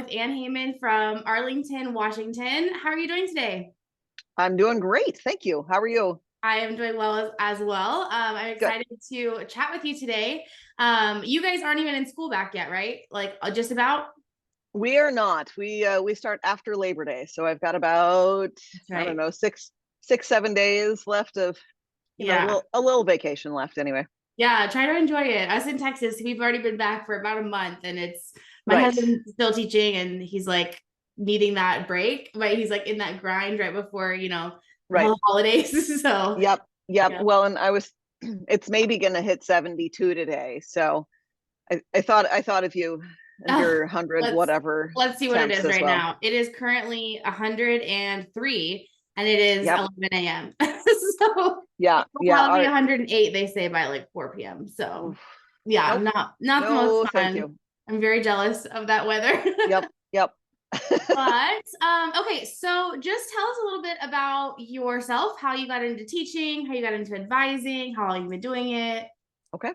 with Anne Hayman from Arlington, Washington. How are you doing today? I'm doing great. Thank you. How are you? I am doing well as well. I'm Good. excited to chat with you today. You guys aren't even in school back yet, right? Like just about? We are not. We start after Labor Day, so I've got about That's I don't right. know 6, 7 days left of Yeah. a little vacation left anyway. Yeah, try to enjoy it. Us in Texas, we've already been back for about a month, and it's my Right. husband's still teaching, and he's like needing that break, but he's like in that grind right before, the Right. holidays. So, Yep. Yep. yeah. Well, and it's maybe gonna hit 72 today. So I thought of you and Oh, your 100 let's whatever let's see what it temps is as right well. now. It is currently 103 and it is Yep. 11 a.m. So Yeah. it'll Yeah. probably be Our 108, they say, by like 4 p.m. So oof. yeah, Nope. not the most No, thank fun. you. I'm very jealous of that weather. Yep. Yep. But okay, so just tell us a little bit about yourself, how you got into teaching, how you got into advising, how long you've been doing it. Okay.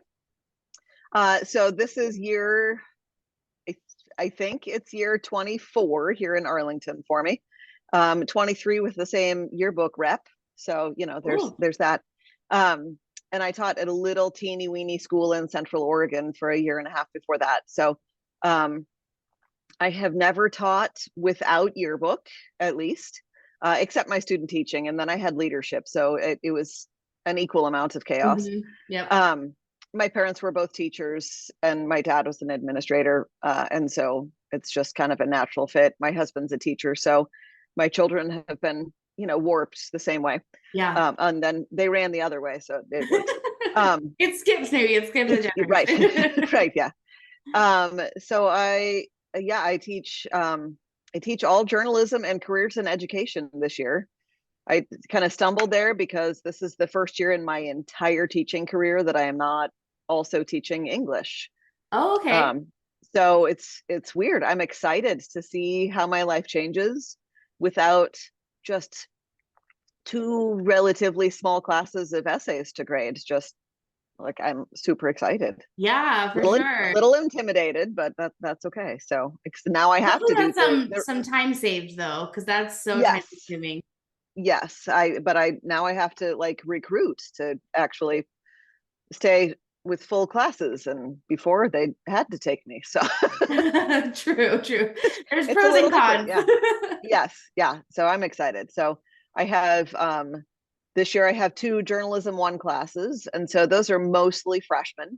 So this is I, I think it's year 24 here in Arlington for me. 23 with the same yearbook rep. So, Ooh. there's that. Um, and I taught at a little teeny weeny school in Central Oregon for a year and a half before that. So, um, I have never taught without yearbook, at least, except my student teaching. And then I had leadership. So it was an equal amount of chaos. Yep. Um, my parents were both teachers, and my dad was an administrator, and so it's just kind of a natural fit. My husband's a teacher, so my children have been, warped the same way, Yeah. and then they ran the other way, so it works. Um, It skips a right, generation. right, yeah. So I teach all journalism and careers in education this year. I kind of stumbled there because this is the first year in my entire teaching career that I am not also teaching English. Oh, okay. Um, so it's weird. I'm excited to see how my life changes without just two relatively small classes of essays to grade. Just like I'm super excited. Yeah, for A sure. little intimidated, but that's okay. So now I have Hopefully to do that's the some time saved though, because that's so time yes, consuming. yes. I now I have to like recruit to actually stay with full classes, and before they had to take me, so True, true. There's it's a pros little and different. cons. Yeah. Yes. Yeah. So I'm excited. So I have this year I have two journalism one classes, and so those are mostly freshmen.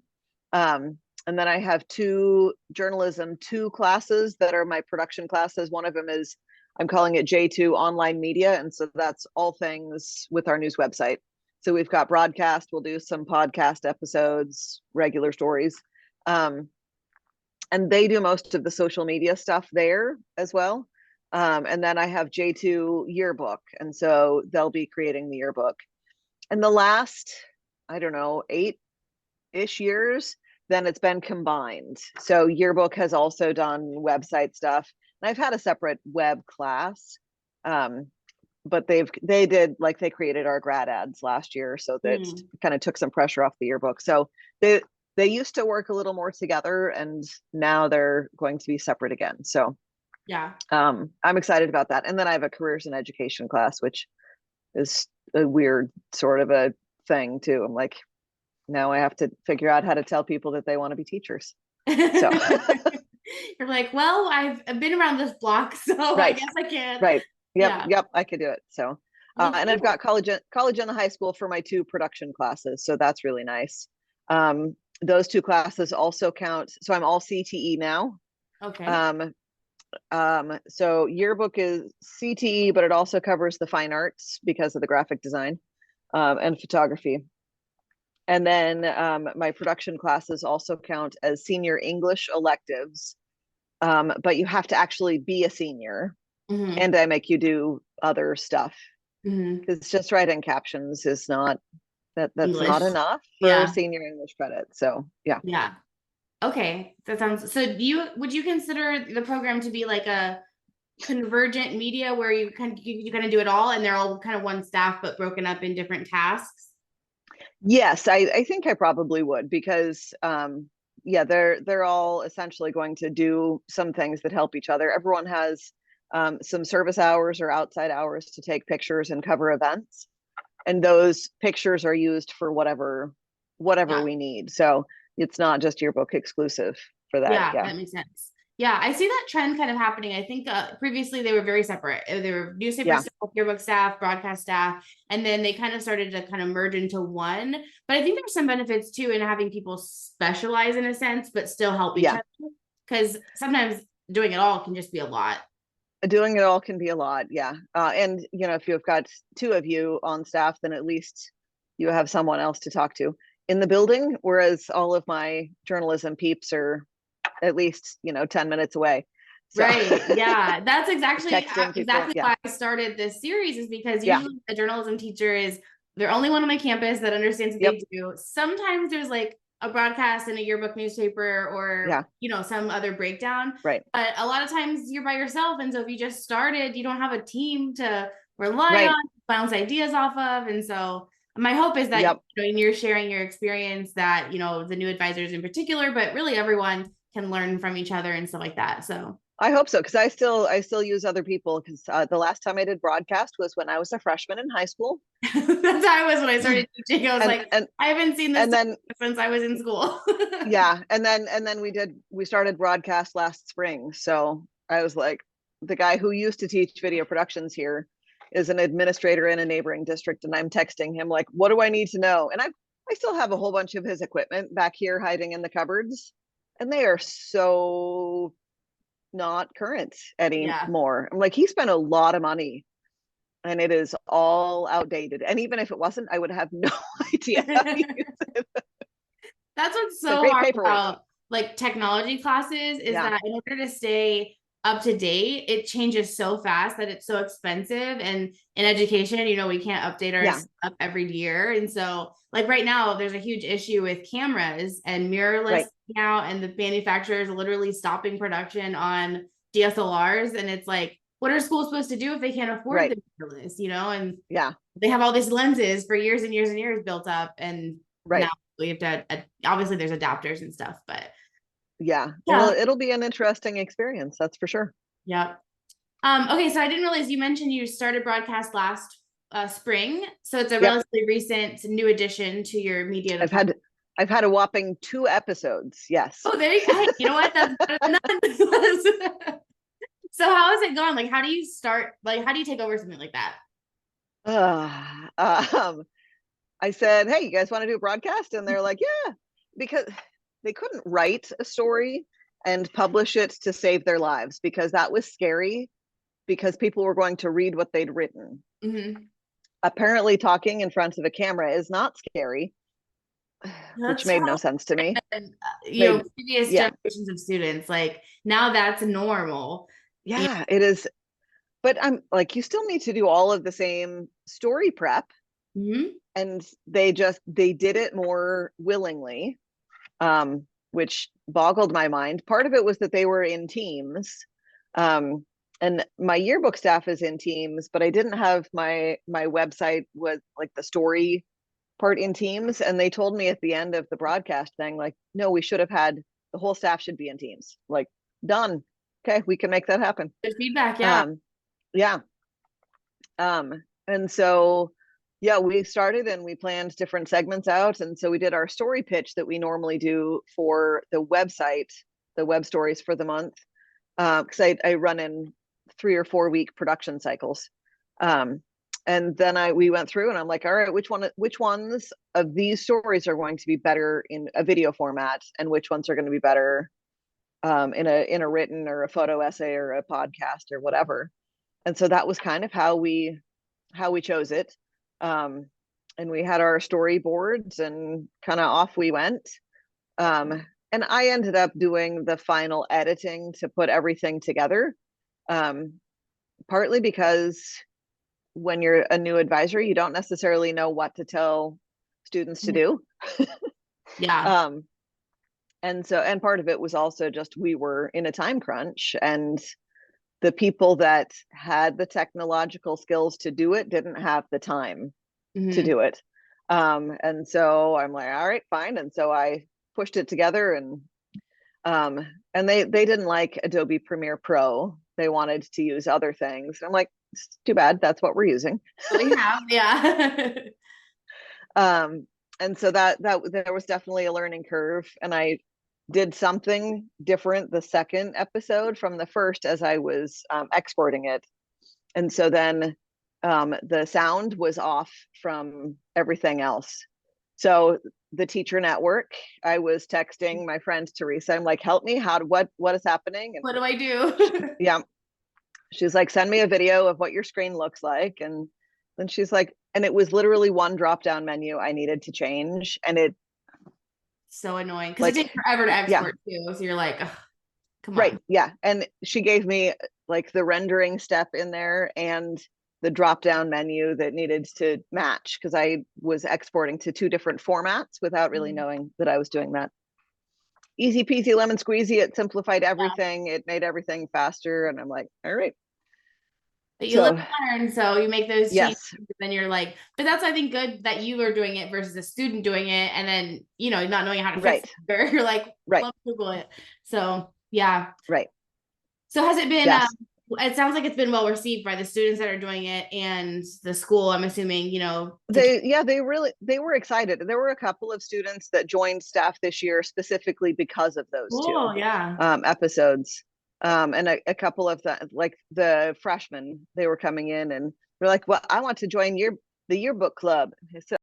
And then I have two journalism two classes that are my production classes. One of them is, I'm calling it J2 online media, and so that's all things with our news website. So we've got broadcast, we'll do some podcast episodes, regular stories. Um, and they do most of the social media stuff there as well. And then I have J2 yearbook, and so they'll be creating the yearbook. And the last, I don't know, 8-ish years, then it's been combined. So yearbook has also done website stuff, and I've had a separate web class. Um, but they did, like, they created our grad ads last year, so that Hmm. kind of took some pressure off the yearbook. So they used to work a little more together, and now they're going to be separate again. So Yeah. I'm excited about that. And then I have a careers in education class, which is a weird sort of a thing too. I'm like, now I have to figure out how to tell people that they want to be teachers. So You're like, well, I've been around this block, so I right, guess I can. right. Yep, Yeah. yep, I could do it. So Well, and I've got cool. college and the high school for my two production classes. So that's really nice. Those two classes also count. So I'm all CTE now. Okay. Um, so yearbook is CTE, but it also covers the fine arts because of the graphic design and photography. And then my production classes also count as senior English electives, but you have to actually be a senior, Hmm. and I make you do other stuff Hmm. because just writing captions is not that's not English. enough for Yeah. senior English credit. So yeah. Yeah. Okay. That sounds so. Would you consider the program to be like a convergent media where you kind of do it all and they're all kind of one staff but broken up in different tasks? Yes, I think I probably would, because yeah, they're all essentially going to do some things that help each other. Everyone has some service hours or outside hours to take pictures and cover events, and those pictures are used for whatever Yeah. we need. So it's not just yearbook exclusive for that. Yeah, Yeah, that makes sense. Yeah, I see that trend kind of happening. I think previously they were very separate. They were newspaper yeah, staff, yearbook staff, broadcast staff, and then they kind of started to kind of merge into one. But I think there's some benefits too in having people specialize in a sense, but still help each yeah. other. Because sometimes doing it all can just be a lot. Doing it all can be a lot. Yeah, and if you've got two of you on staff, then at least you have someone else to talk to in the building. Whereas all of my journalism peeps are at least 10 minutes away. So Right. Yeah. That's exactly texting people. exactly Yeah, why I started this series is because yeah, usually the journalism teacher is they're only one on my campus that understands what yep, they do. Sometimes there's like a broadcast in a yearbook newspaper or yeah, some other breakdown. right, But a lot of times you're by yourself. And so if you just started, you don't have a team to rely right, on, bounce ideas off of. And so my hope is that yep. you're sharing your experience that, the new advisors in particular, but really everyone can learn from each other and stuff like that. So I hope so, because I still use other people, because the last time I did broadcast was when I was a freshman in high school. That's how I was when I started teaching. I was and like, and I haven't seen this and then since I was in school. yeah, and then we started broadcast last spring. So I was like, the guy who used to teach video productions here is an administrator in a neighboring district, and I'm texting him like, what do I need to know? And I still have a whole bunch of his equipment back here hiding in the cupboards, and they are so not current Yeah. anymore. I'm like, he spent a lot of money and it is all outdated. And even if it wasn't, I would have no idea how to use it. That's what's So so great hard paperweight. about like technology classes is Yeah, that in order to stay up to date, it changes so fast that it's so expensive. And in education, we can't update our yeah, stuff every year. And so, like right now, there's a huge issue with cameras and mirrorless right, out, and the manufacturers literally stopping production on DSLRs. And it's like, what are schools supposed to do if they can't afford right, the mirrorless, And yeah, they have all these lenses for years and years and years built up, and now right. we have to obviously there's adapters and stuff, but Yeah, yeah. it'll be an interesting experience, that's for sure. Yeah. Okay, so I didn't realize you mentioned you started broadcast last spring, so it's a Yep, relatively recent new addition to your media I've department. had I've had a whopping 2 episodes. Yes. Oh, there you go. Hey, you know what? That's better than none. So how is it going? Like, how do you start? Like, how do you take over something like that? Uh, um, I said, "Hey, you guys want to do a broadcast?" And they're like, "Yeah," because they couldn't write a story and publish it to save their lives, because that was scary, because people were going to read what they'd written. Mm-hmm. Apparently, talking in front of a camera is not scary, which That's made no sense to me. and, Made previous Yeah, generations of students, like now that's normal. You yeah, it is. But I'm like, you still need to do all of the same story prep, Mhm. and they did it more willingly, which boggled my mind. Part of it was that they were in teams, and my yearbook staff is in teams, but I didn't have my website was like the story part in teams, and they told me at the end of the broadcast thing, like, no, we should have had the whole staff should be in teams. Like, done. Okay, we can make that happen. Good feedback, yeah. um yeah. And so, yeah, we started and we planned different segments out. And so we did our story pitch that we normally do for the website, the web stories for the month. Because I run in 3 or 4 week production cycles. And then we went through and I'm like, all right, which ones of these stories are going to be better in a video format, and which ones are going to be better in a written or a photo essay or a podcast or whatever. And so that was kind of how we chose it. And we had our storyboards and kind of off we went. And I ended up doing the final editing to put everything together, um, partly because when you're a new advisor, you don't necessarily know what to tell students to do. Yeah. um, and part of it was also just we were in a time crunch, and the people that had the technological skills to do it didn't have the time to Mhm. do it. And so I'm like, all right, fine. And so I pushed it together and And they didn't like Adobe Premiere Pro. They wanted to use other things. And I'm like, it's too bad. That's what we're using. We have, yeah. And so that there was definitely a learning curve, and I did something different the second episode from the first as I was exporting it. And so then the sound was off from everything else. So the teacher network, I was texting my friend Teresa. I'm like, help me. What is happening? And What do I do? yeah, she's like, send me a video of what your screen looks like. And then she's like, and it was literally one drop down menu I needed to change. And it So annoying because it like, takes forever to yeah, export too. So you're like, ugh, come right. on. Yeah. And she gave me like the rendering step in there and the drop down menu that needed to match because I was exporting to two different formats without really knowing that I was doing that. Easy peasy lemon squeezy. It simplified everything. It made everything faster. And I'm like, all right. But you live So and learn, so you make those changes, yes, then you're like, but that's I think good that you are doing it versus a student doing it, and then not knowing how to fix right, it. You're like, right, let me Google it. So yeah. right. So has it been? Yes. It sounds like it's been well received by the students that are doing it and the school. I'm assuming, They were excited. There were a couple of students that joined staff this year specifically because of those cool, two yeah. episodes. And a couple of like the freshmen, they were coming in and they're like, well, I want to join the yearbook club. So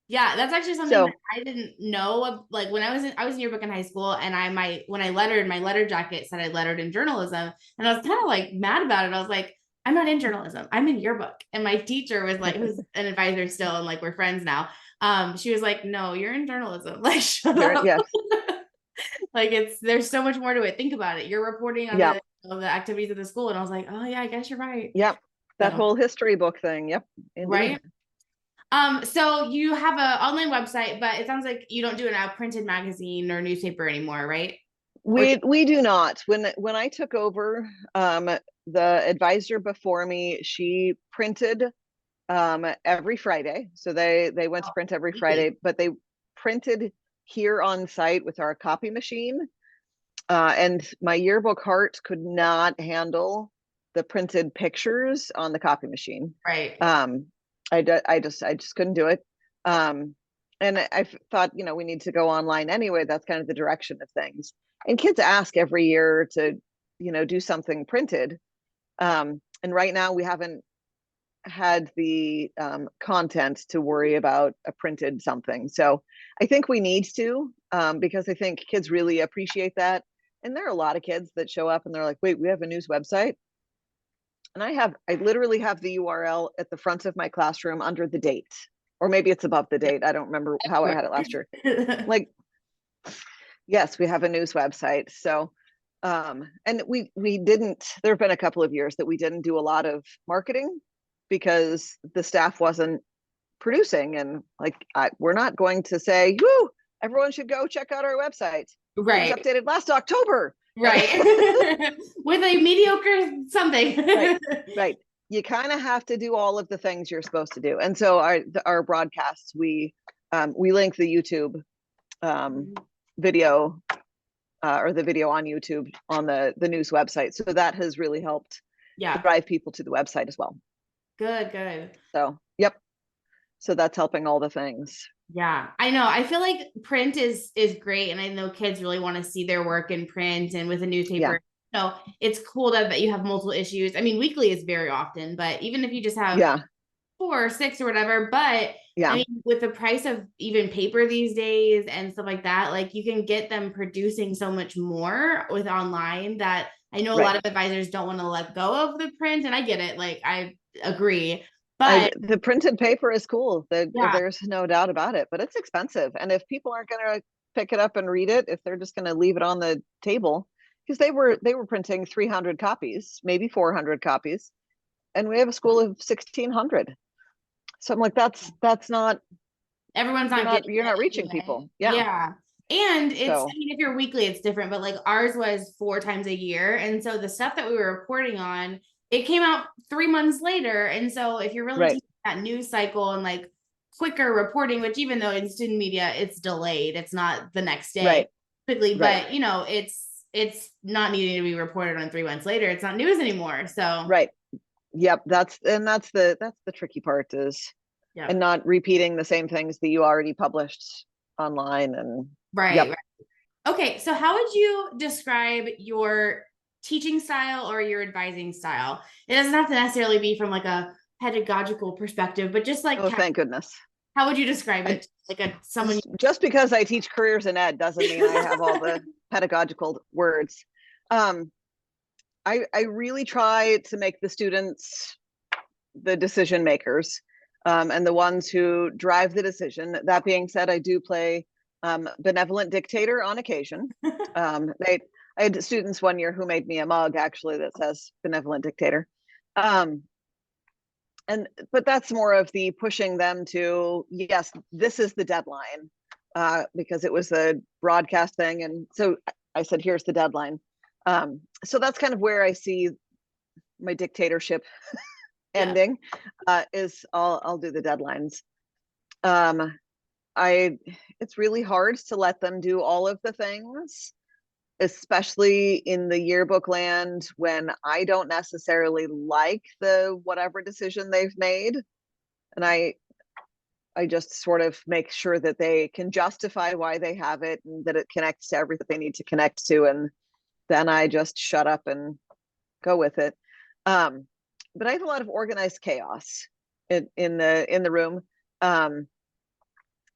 Yeah, that's actually something that so I didn't know. Like when I was in yearbook in high school, and when I lettered, my letter jacket said I lettered in journalism, and I was kind of like mad about it. I was like, I'm not in journalism, I'm in yearbook. And my teacher was like, who's an advisor still, and like we're friends now. She was like, no, you're in journalism. Like, shut up. yes, Like there's so much more to it. Think about it. You're reporting on yeah, the activities of the school, and I was like, oh yeah, I guess you're right. yep. That So whole history book thing. Yep, indeed. right. So you have an online website, but it sounds like you don't do a printed magazine or newspaper anymore, right? Or We do not. When I took over, the advisor before me, she printed every Friday. So they went to print every weekly. Friday, but they printed here on site with our copy machine. And my yearbook heart could not handle the printed pictures on the copy machine. Right. I just couldn't do it. And I thought, we need to go online anyway. That's kind of the direction of things. And kids ask every year to, do something printed. And right now we haven't had the content to worry about a printed something. So I think we need to, because I think kids really appreciate that. And there are a lot of kids that show up and they're like, wait, we have a news website. And I literally have the URL at the front of my classroom under the date, or maybe it's above the date. I don't remember how I had it last year. Like, yes, we have a news website. So, and we didn't, there have been a couple of years that we didn't do a lot of marketing because the staff wasn't producing. And like, we're not going to say, whoo, everyone should go check out our website. Right. It was updated last October. Right. With a mediocre something. Right. You kind of have to do all of the things you're supposed to do. And so our broadcasts, we link the YouTube video or the video on YouTube on the news website. So that has really helped drive people to the website as well. Good. So, yep. So that's helping all the things. Yeah, I know. I feel like print is great, and I know kids really want to see their work in print and with a newspaper. So it's cool that you have multiple issues. I mean, weekly is very often, but even if you just have 4 or 6 or whatever, but I mean, with the price of even paper these days and stuff like that, like you can get them producing so much more with online that I know a lot of advisors don't want to let go of the print, and I get it. Like I agree. But the printed paper is cool. There's no doubt about it, but it's expensive. And if people aren't going to pick it up and read it, if they're just going to leave it on the table, because they were printing 300 copies, maybe 400 copies, and we have a school of 1,600. So I'm like, that's not, Everyone's not getting you're not it reaching anyway. people. Yeah. Yeah. And it's, So I mean, if you're weekly, it's different, but like ours was 4 times a year. And so the stuff that we were reporting on, it came out 3 months later. And so if you're really right, taking that news cycle and like quicker reporting, which even though in student media, it's delayed, it's not the next day right, quickly, right, but you know, it's not needing to be reported on 3 months later. It's not news anymore. So right. Yep. That's the tricky part is, yeah. and not repeating the same things that you already published online. And Right, yep. right. Okay, so how would you describe your teaching style or your advising style? It doesn't have to necessarily be from like a pedagogical perspective, but just like Oh, thank goodness. how would you describe I, it? Like a someone. just because I teach careers in ed doesn't mean I have all the pedagogical words. Um, I really try to make the students the decision makers, and the ones who drive the decision. That being said, I do play benevolent dictator on occasion. I had students one year who made me a mug actually that says benevolent dictator. Um, but that's more of the pushing them to, yes, this is the deadline, because it was a broadcast thing. And so I said, here's the deadline. So that's kind of where I see my dictatorship ending, is I'll do the deadlines. It's really hard to let them do all of the things, especially in the yearbook land when I don't necessarily like the whatever decision they've made. And I just sort of make sure that they can justify why they have it and that it connects to everything they need to connect to. And then I just shut up and go with it. But I have a lot of organized chaos in the room.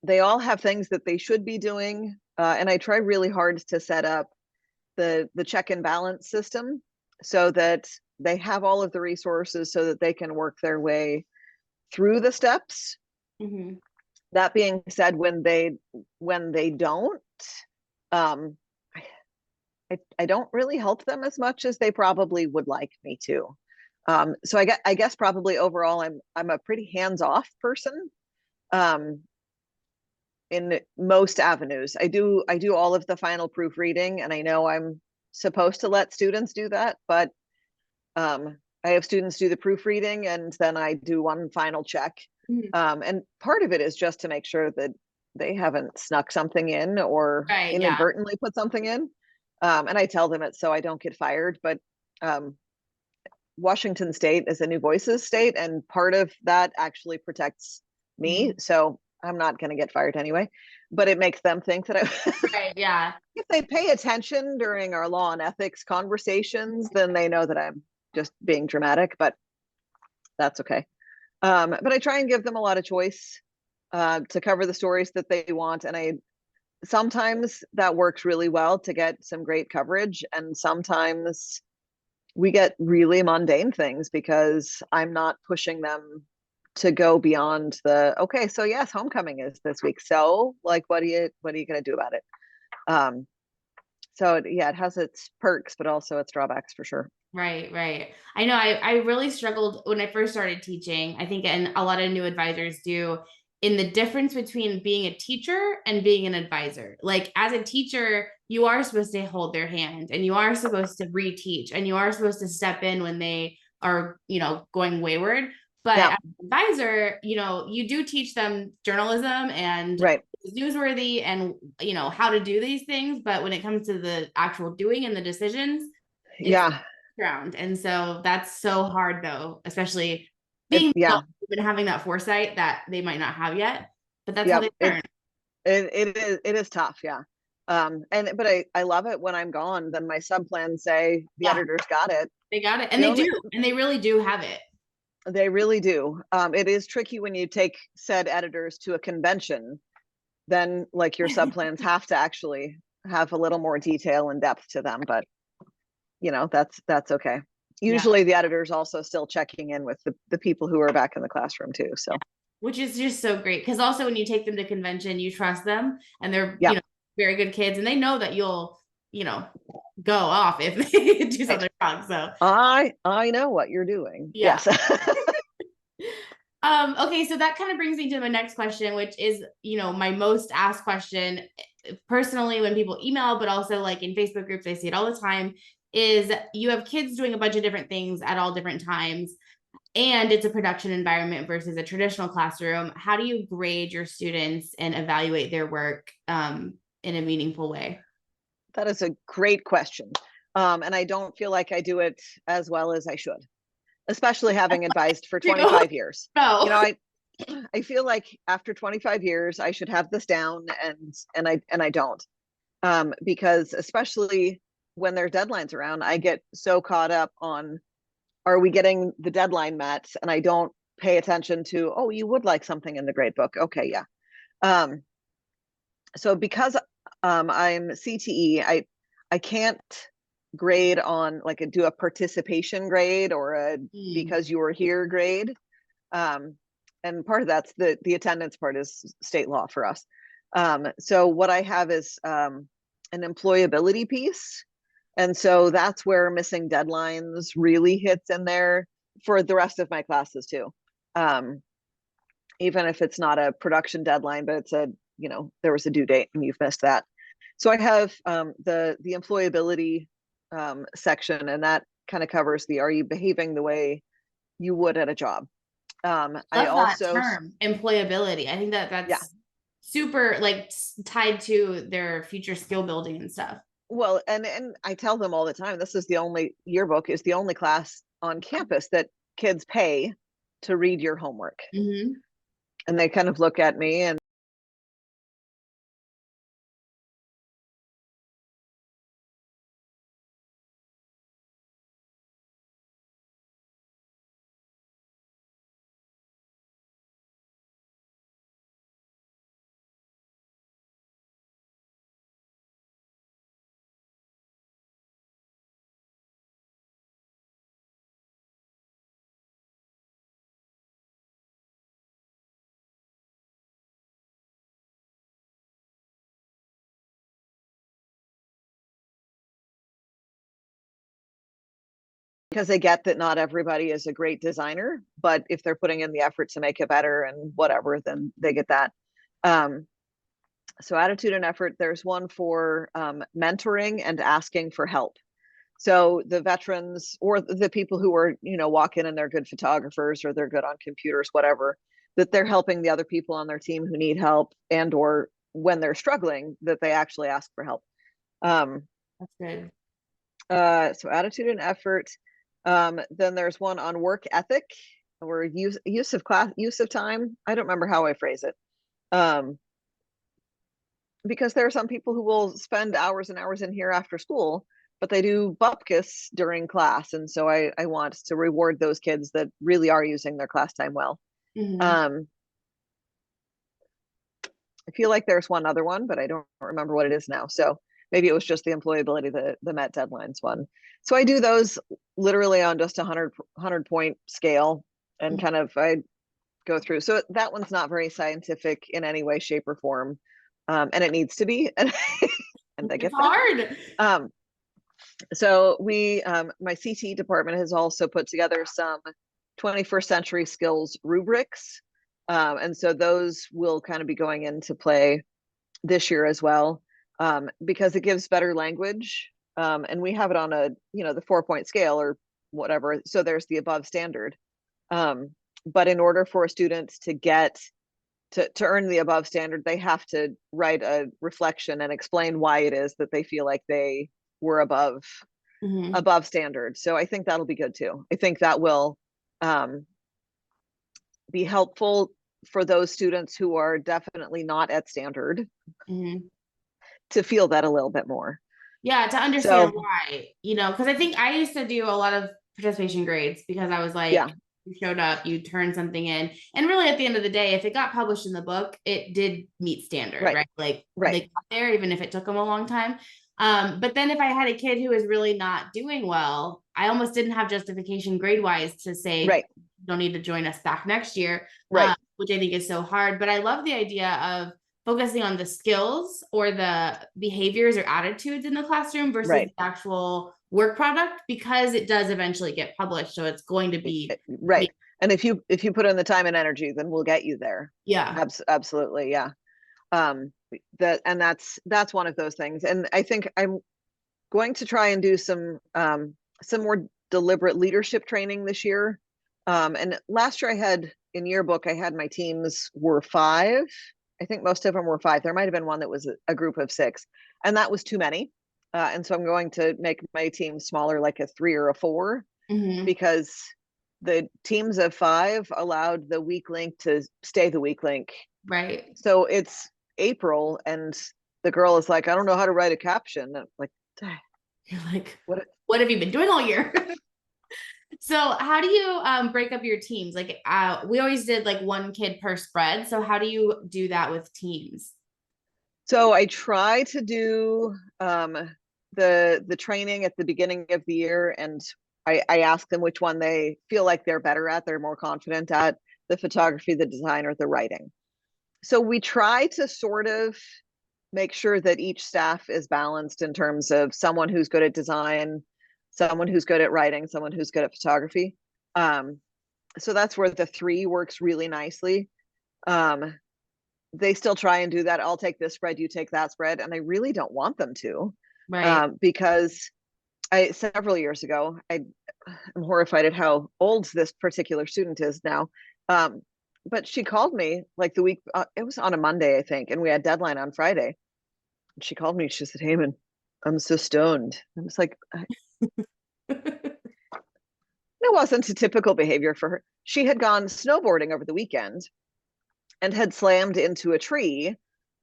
They all have things that they should be doing. And I try really hard to set up the check and balance system so that they have all of the resources so that they can work their way through the steps. Mm-hmm. That being said, when they don't, um, I don't really help them as much as they probably would like me to. So I guess probably overall I'm a pretty hands-off person. In most avenues. I do all of the final proofreading, and I know I'm supposed to let students do that, but I have students do the proofreading and then I do one final check. Mm-hmm. And part of it is just to make sure that they haven't snuck something in or Right, yeah. inadvertently put something in. And I tell them it so I don't get fired. But Washington State is a new voices state, and part of that actually protects me. Mm-hmm. So I'm not going to get fired anyway, but it makes them think that Right, yeah. if they pay attention during our law and ethics conversations, then they know that I'm just being dramatic, but that's okay. But I try and give them a lot of choice to cover the stories that they want. And sometimes that works really well to get some great coverage. And sometimes we get really mundane things because I'm not pushing them to go beyond okay, so yes, homecoming is this week. So like, what are you going to do about it? So yeah, it has its perks, but also its drawbacks for sure. Right, right. I know I really struggled when I first started teaching. I think, and a lot of new advisors do, in the difference between being a teacher and being an advisor. Like as a teacher, you are supposed to hold their hand and you are supposed to reteach and you are supposed to step in when they are, going wayward. But Yeah, as an advisor, you do teach them journalism and right. newsworthy and, how to do these things. But when it comes to the actual doing and the decisions, it's Yeah, ground. And so that's so hard though, especially being yeah, and having that foresight that they might not have yet, but that's how yeah. they learn. It is tough. Yeah. But I love it when I'm gone, then my sub plans say the Yeah, editors got it. they got it. And they do, and they really do have it. They really do. It is tricky when you take said editors to a convention, then like your sub plans have to actually have a little more detail and depth to them, but that's okay. Usually the editor's also still checking in with the people who are back in the classroom too. So which is just so great. Because also when you take them to convention, you trust them and they're, yeah, very good kids and they know that you'll go off if they do something wrong. So I know what you're doing. Yeah. Yes. Okay, so that kind of brings me to my next question, which is, my most asked question personally when people email, but also like in Facebook groups, I see it all the time, is you have kids doing a bunch of different things at all different times, and it's a production environment versus a traditional classroom. How do you grade your students and evaluate their work in a meaningful way? That is a great question. And I don't feel like I do it as well as I should, especially having advised for 25 years. No. I feel like after 25 years, I should have this down, and I don't. Because especially when there are deadlines around, I get so caught up on, are we getting the deadline met? And I don't pay attention to, oh, you would like something in the grade book. Okay, yeah. So because I'm CTE, I can't grade on like do a participation grade or a because you were here grade. And part of that's the attendance part is state law for us. So what I have is an employability piece. And so that's where missing deadlines really hits in there for the rest of my classes too. Even if it's not a production deadline, but it's there was a due date and you've missed that. So I have the employability section, and that kind of covers are you behaving the way you would at a job? I also that term, employability. I think that's super like tied to their future skill building and stuff. Well, and I tell them all the time, this is the only yearbook is the only class on campus that kids pay to read your homework. Mm-hmm. And they kind of look at me and because they get that not everybody is a great designer, but if they're putting in the effort to make it better and whatever, then they get that. So attitude and effort, there's one for mentoring and asking for help. So the veterans or the people who are, walk in and they're good photographers or they're good on computers, whatever, that they're helping the other people on their team who need help, and or when they're struggling, that they actually ask for help. That's good. So attitude and effort. Then there's one on work ethic or use of time. I don't remember how I phrase it. Because there are some people who will spend hours and hours in here after school, but they do bupkis during class. And so I want to reward those kids that really are using their class time well. Mm-hmm. I feel like there's one other one, but I don't remember what it is now. So maybe it was just the employability, the met deadlines one. So I do those literally on just 100 point scale and kind of I go through. So that one's not very scientific in any way, shape, or form. And it needs to be. And they get hard. So my CT department has also put together some 21st century skills rubrics. And so those will kind of be going into play this year as well, because it gives better language. And we have it on the 4-point scale or whatever. So there's the above standard. But in order for a student to earn the above standard, they have to write a reflection and explain why it is that they feel like they were above standard. So I think that'll be good too. I think that will be helpful for those students who are definitely not at standard to feel that a little bit more. Yeah, to understand why, because I think I used to do a lot of participation grades because I was like, you showed up, you turned something in. And really at the end of the day, if it got published in the book, it did meet standard, right? Like they got there, even if it took them a long time. But then if I had a kid who was really not doing well, I almost didn't have justification grade wise to say, you don't need to join us back next year, which I think is so hard. But I love the idea of focusing on the skills or the behaviors or attitudes in the classroom versus Right. the actual work product, because it does eventually get published. So it's going to be right. And if you put in the time and energy, then we'll get you there. Yeah. Absolutely. Yeah. That's one of those things. And I think I'm going to try and do some more deliberate leadership training this year. And last year in yearbook, I had my teams were 5. I think most of them were 5. There might have been one that was a group of 6, and that was too many. And so I'm going to make my team smaller, like a 3 or a 4, because the teams of 5 allowed the weak link to stay the weak link. Right. So it's April and the girl is like, I don't know how to write a caption. I'm like, you're like, what have you been doing all year? So how do you break up your teams? Like we always did like 1 kid per spread. So how do you do that with teams? So I try to do the training at the beginning of the year, and I ask them which one they feel like they're better at, they're more confident at, the photography, the design, or the writing. So we try to sort of make sure that each staff is balanced in terms of someone who's good at design, someone who's good at writing, someone who's good at photography. So that's where the 3 works really nicely. They still try and do that. I'll take this spread, you take that spread. And I really don't want them to, right? Because several years ago, I'm horrified at how old this particular student is now. But she called me like the week, it was on a Monday, I think, and we had deadline on Friday. And she called me, she said, Hayman, I'm so stoned. I was like, it wasn't a typical behavior for her. She had gone snowboarding over the weekend and had slammed into a tree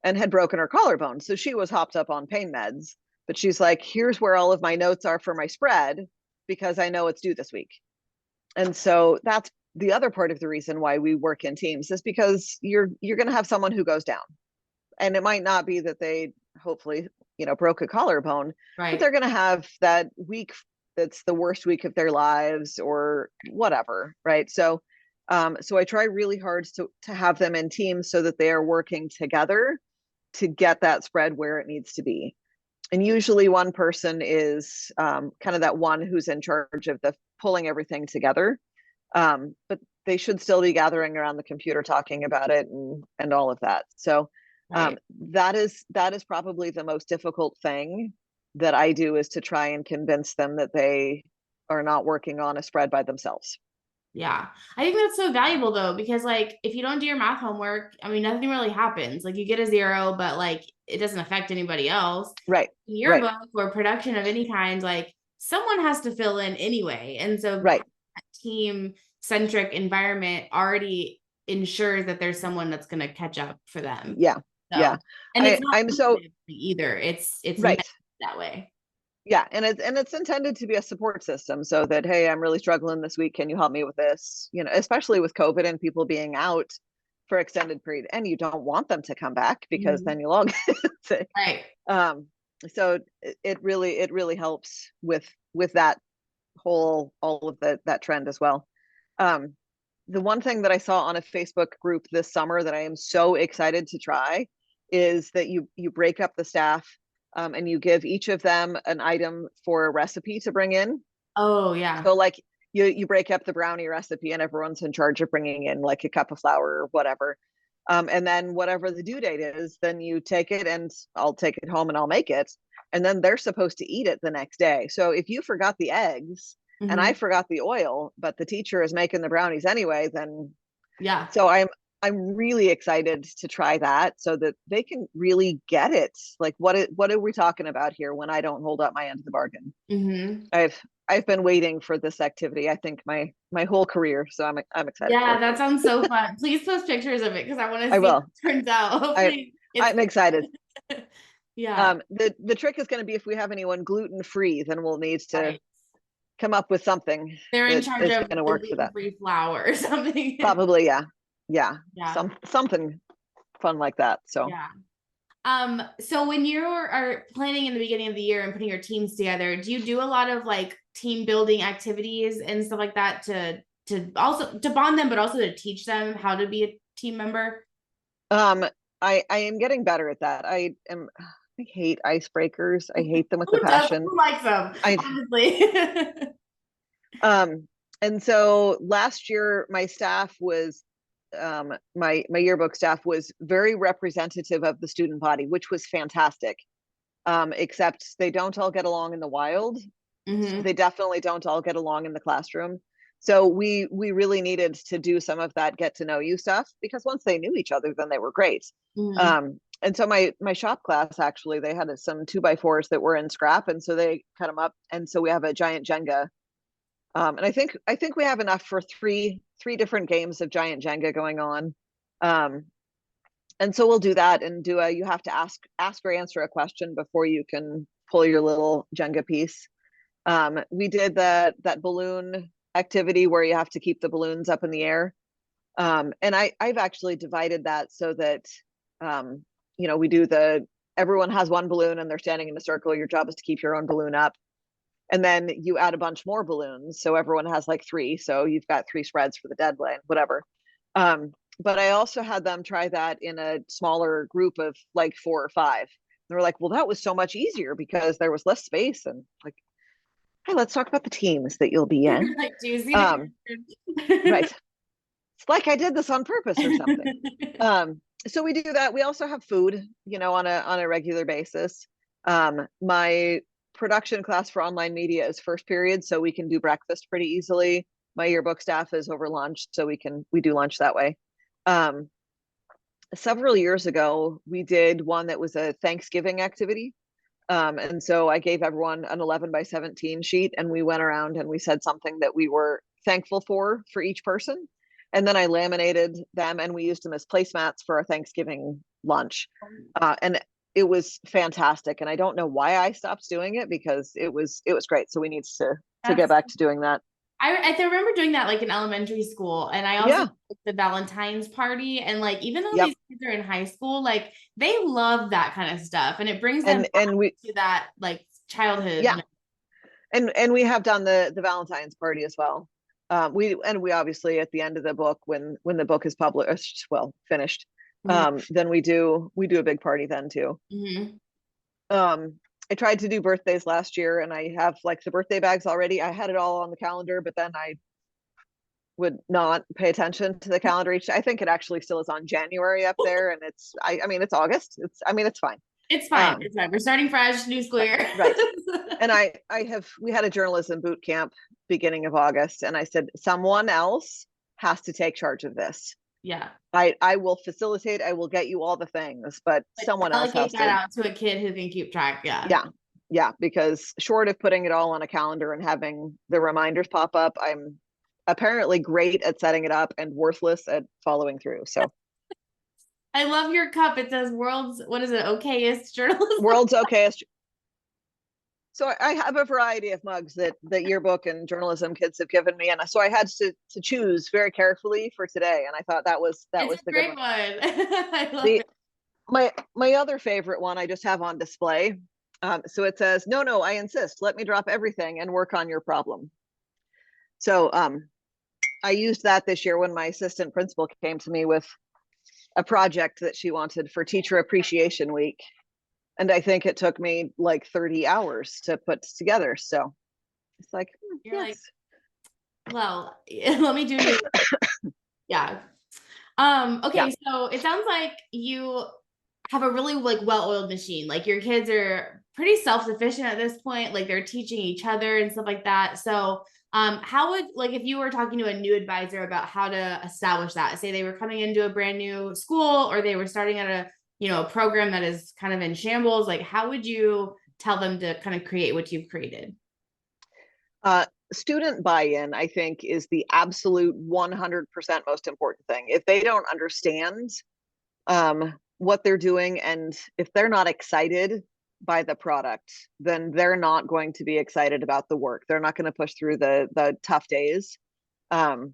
and had broken her collarbone. So she was hopped up on pain meds, but she's like, here's where all of my notes are for my spread, because I know it's due this week. And so that's the other part of the reason why we work in teams, is because you're going to have someone who goes down, and it might not be that they hopefully, broke a collarbone, right, but they're going to have that week that's the worst week of their lives or whatever. Right. So I try really hard to have them in teams so that they are working together to get that spread where it needs to be. And usually one person is kind of that one who's in charge of the pulling everything together. But they should still be gathering around the computer talking about it and all of that. So right. that is probably the most difficult thing that I do, is to try and convince them that they are not working on a spread by themselves. Yeah. I think that's so valuable though, because like if you don't do your math homework, I mean, nothing really happens. Like you get a 0, but like it doesn't affect anybody else. Right. In your book or production of any kind, like someone has to fill in anyway. And so right. Team centric environment already ensures that there's someone that's going to catch up for them. Yeah. So, yeah. And it's not either. It's right that way. Yeah. And it's intended to be a support system, so that, hey, I'm really struggling this week. Can you help me with this? Especially with COVID and people being out for extended period, and you don't want them to come back because then you'll all get sick. Right. So it really helps with that all of that trend as well. The one thing that I saw on a Facebook group this summer that I am so excited to try is that you break up the staff, and you give each of them an item for a recipe to bring in. Oh yeah. So like you break up the brownie recipe and everyone's in charge of bringing in like a cup of flour or whatever. And then whatever the due date is, then you take it, and I'll take it home and I'll make it. And then they're supposed to eat it the next day. So if you forgot the eggs and I forgot the oil, but the teacher is making the brownies anyway, then yeah. So I'm really excited to try that, so that they can really get it. Like what are we talking about here when I don't hold up my end of the bargain? I've been waiting for this activity, I think my whole career. So I'm excited. Yeah, that sounds so fun. Please post pictures of it, because I want to see how it turns out. Hopefully I'm excited. Yeah. The trick is going to be, if we have anyone gluten-free, then we'll need to come up with something. They're in charge of going to work for that. Gluten-free flour or something. Probably, yeah. Something fun like that. So yeah. So when you are planning in the beginning of the year and putting your teams together, do you do a lot of like team building activities and stuff like that to also to bond them, but also to teach them how to be a team member? I am getting better at that. I hate icebreakers. I hate them with a Who does? passion. Who likes them? I Honestly. and so last year my staff was my yearbook staff was very representative of the student body, which was fantastic. Except they don't all get along in the wild. Mm-hmm. They definitely don't all get along in the classroom. So we really needed to do some of that get to know you stuff, because once they knew each other, then they were great. Mm-hmm. And so my shop class, actually, they had some 2x4s that were in scrap, and so they cut them up, and so we have a giant Jenga. And I think we have enough for three different games of giant Jenga going on. Um, and so we'll do that, and do a you have to ask or answer a question before you can pull your little Jenga piece. We did that balloon activity where you have to keep the balloons up in the air. And I've actually divided that so that we do everyone has one balloon and they're standing in a circle. Your job is to keep your own balloon up. And then you add a bunch more balloons. So everyone has like 3. So you've got 3 spreads for the deadline, whatever. But I also had them try that in a smaller group of like 4 or 5. They were like, well, that was so much easier because there was less space. And like, hey, let's talk about the teams that you'll be in. Like, do you see Right. It's like I did this on purpose or something. So we do that. We also have food, on a regular basis. My production class for online media is first period, so we can do breakfast pretty easily. My yearbook staff is over lunch, so we do lunch that way. Several years ago, we did one that was a Thanksgiving activity. And so I gave everyone an 11x17 sheet, and we went around and we said something that we were thankful for each person. And then I laminated them and we used them as placemats for our Thanksgiving lunch. And it was fantastic. And I don't know why I stopped doing it, because it was great. So we need to get back to doing that. I remember doing that like in elementary school, and I also like the Valentine's party, and like even though these kids are in high school, like they love that kind of stuff, and it brings them to that like childhood. Yeah, and we have done the Valentine's party as well. We obviously at the end of the book, when the book is published, finished, then we do a big party then too. Mm-hmm. I tried to do birthdays last year, and I have like the birthday bags already. I had it all on the calendar, but then I would not pay attention to the calendar each day. I think it actually still is on January up there, and it's it's August. It's fine. It's fine. It's fine. We're starting fresh, new school year. Right. And we had a journalism boot camp beginning of August, and I said, someone else has to take charge of this. Yeah. I will facilitate, I will get you all the things, but someone else has that out to a kid who can keep track. Yeah, because short of putting it all on a calendar and having the reminders pop up, I'm apparently great at setting it up and worthless at following through. So I love your cup. It says world's, what is it, okayest journalism? World's okayest. So I have a variety of mugs that yearbook and journalism kids have given me, and so I had to choose very carefully for today. And I thought that was the great good one. I love it. My other favorite one I just have on display. So it says, no, I insist. Let me drop everything and work on your problem. So I used that this year when my assistant principal came to me with a project that she wanted for Teacher Appreciation Week. And I think it took me like 30 hours to put together. So it's like, yes. Like, well, let me do you. Yeah. Okay. So it sounds like you have a really like well-oiled machine. Like your kids are pretty self-sufficient at this point. Like they're teaching each other and stuff like that. So how would, like, if you were talking to a new advisor about how to establish that, say they were coming into a brand new school, or they were starting at a program that is kind of in shambles, like how would you tell them to kind of create what you've created? Student buy-in, I think, is the absolute 100% most important thing. If they don't understand what they're doing, and if they're not excited by the product, then they're not going to be excited about the work. They're not going to push through the tough days. And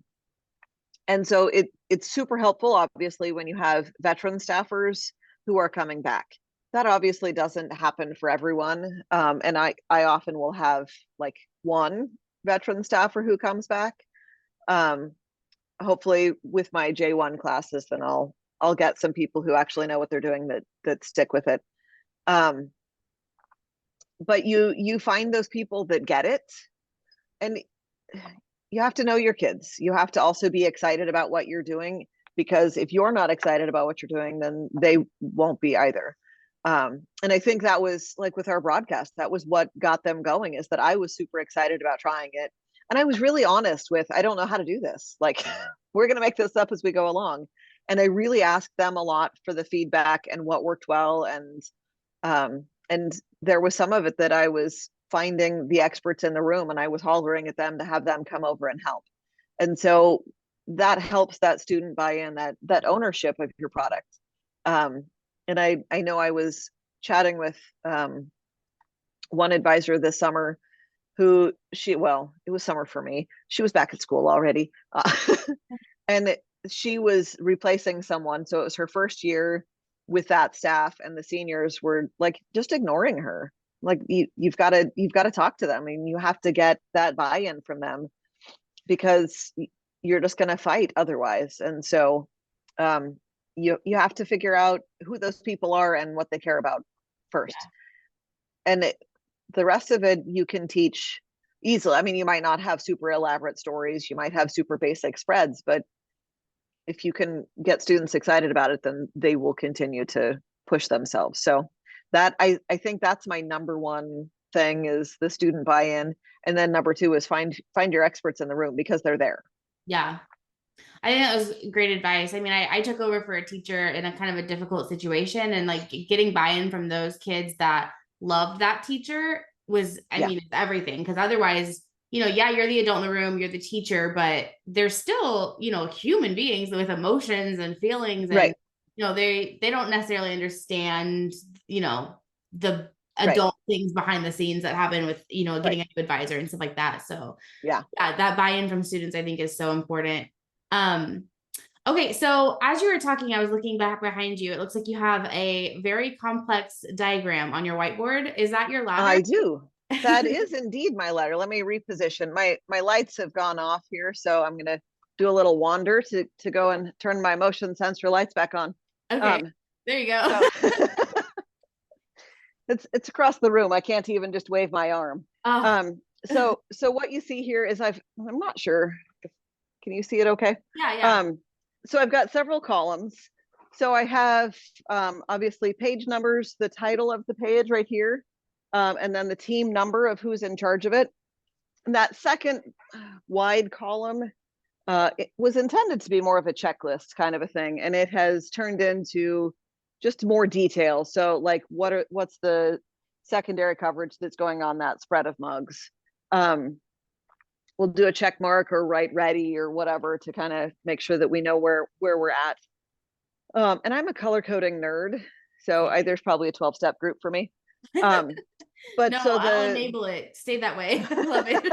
so it's super helpful, obviously, when you have veteran staffers who are coming back. That obviously doesn't happen for everyone. And I often will have like one veteran staffer who comes back. Hopefully with my J1 classes, then I'll I'll get some people who actually know what they're doing that stick with it. But you find those people that get it, and you have to know your kids. You have to also be excited about what you're doing, because if you're not excited about what you're doing, then they won't be either. And I think that was like with our broadcast, that was what got them going, is that I was super excited about trying it. And I was really honest with, I don't know how to do this. Like, we're going to make this up as we go along. And I really asked them a lot for the feedback and what worked well. And there was some of it that I was finding the experts in the room, and I was hollering at them to have them come over and help. And so that helps that student buy in, that ownership of your product. And I know I was chatting with one advisor this summer who it was summer for me. She was back at school already. And she was replacing someone. So it was her first year with that staff, and the seniors were like just ignoring her. Like, you've got to talk to them. I mean, you have to get that buy-in from them, because you're just going to fight otherwise. And so you have to figure out who those people are and what they care about first. Yeah. And the rest of it you can teach easily. I mean, you might not have super elaborate stories, you might have super basic spreads, but if you can get students excited about it, then they will continue to push themselves. So that I think that's my number one thing, is the student buy-in. And then number two is find your experts in the room, because they're there. Yeah. I think that was great advice. I mean, I took over for a teacher in a kind of a difficult situation, and like getting buy-in from those kids that loved that teacher was, I mean, it's everything. Because otherwise, you're the adult in the room, you're the teacher, but they're still, human beings with emotions and feelings. And, they don't necessarily understand, the adult things behind the scenes that happen with, getting a new advisor and stuff like that. So yeah, that buy-in from students, I think, is so important. Okay, so as you were talking, I was looking back behind you. It looks like you have a very complex diagram on your whiteboard. Is that your ladder? I do. That is indeed my ladder. Let me reposition. My lights have gone off here, so I'm gonna do a little wander to go and turn my motion sensor lights back on. Okay, there you go. It's across the room. I can't even just wave my arm. So what you see here is I'm not sure. Can you see it okay? Yeah. So I've got several columns. So I have obviously page numbers, the title of the page right here, and then the team number of who's in charge of it. And that second wide column, it was intended to be more of a checklist kind of a thing, and it has turned into just more detail. So like, what's the secondary coverage that's going on that spread of mugs? We'll do a check mark or write ready or whatever to kind of make sure that we know where we're at. And I'm a color coding nerd, so there's probably a 12-step group for me. But no, so I'll enable it. Stay that way. I love it.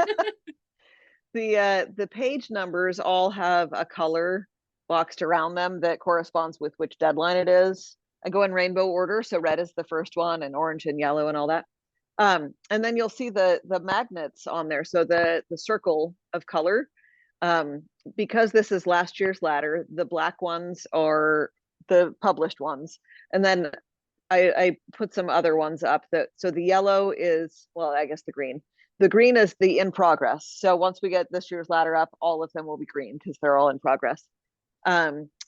The page numbers all have a color boxed around them that corresponds with which deadline it is. I go in rainbow order, so red is the first one, and orange and yellow and all that. And then you'll see the magnets on there. So the circle of color, because this is last year's ladder, the black ones are the published ones. And then I put some other ones up so the yellow is, well, I guess the green is the in progress. So once we get this year's ladder up, all of them will be green because they're all in progress.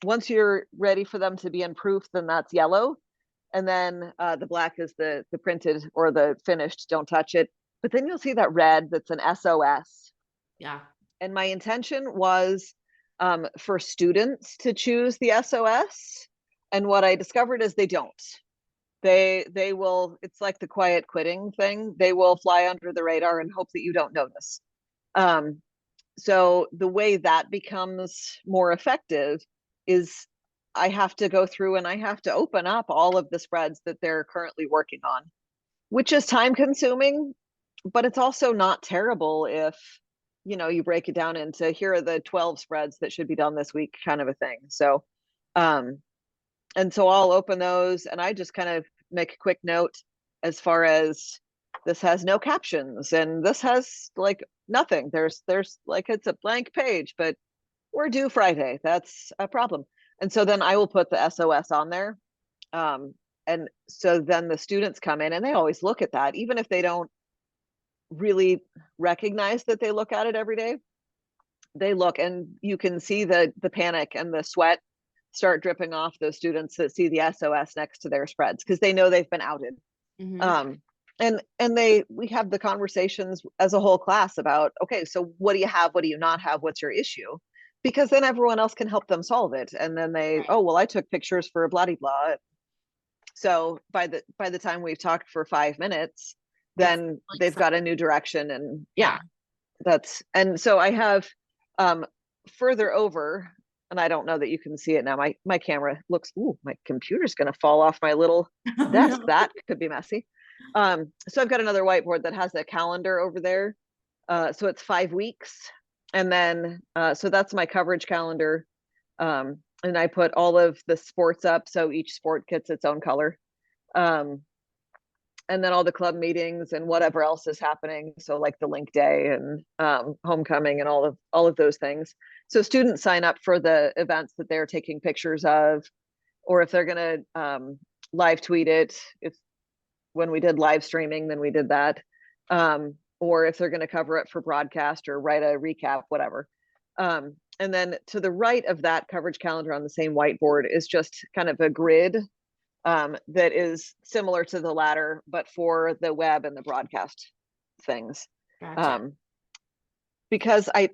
Once you're ready for them to be in proof, then that's yellow. And then the black is the printed or the finished, don't touch it. But then you'll see that red that's an SOS. Yeah. And my intention was for students to choose the SOS. And what I discovered is they don't. They will, it's like the quiet quitting thing. They will fly under the radar and hope that you don't notice. So the way that becomes more effective is I have to go through and I have to open up all of the spreads that they're currently working on, which is time consuming, but it's also not terrible if, you break it down into here are the 12 spreads that should be done this week kind of a thing. So, and so I'll open those and I just kind of make a quick note as far as this has no captions and this has like nothing. There's like, it's a blank page, but we're due Friday. That's a problem. And so then I will put the SOS on there. And so then the students come in and they always look at that, even if they don't really recognize that they look at it every day. They look, and you can see the panic and the sweat start dripping off those students that see the SOS next to their spreads, because they know they've been outed. And we have the conversations as a whole class about, okay, so what do you have? What do you not have? What's your issue? Because then everyone else can help them solve it. And then they, oh, well, I took pictures for blah, blah, blah. So by the time we've talked for 5 minutes, then they've got a new direction. And and so I have further over, and I don't know that you can see it now. My camera looks, ooh, my computer's going to fall off my little desk. No. That could be messy. So I've got another whiteboard that has a calendar over there. So it's 5 weeks. And then, so that's my coverage calendar. And I put all of the sports up, so each sport gets its own color. And then all the club meetings and whatever else is happening. So like the link day and homecoming and all of those things. So students sign up for the events that they're taking pictures of, or if they're going to live tweet it. When we did live streaming, then we did that. Or if they're going to cover it for broadcast or write a recap, whatever. And then to the right of that coverage calendar on the same whiteboard is just kind of a grid that is similar to the ladder, but for the web and the broadcast things. Gotcha. Because I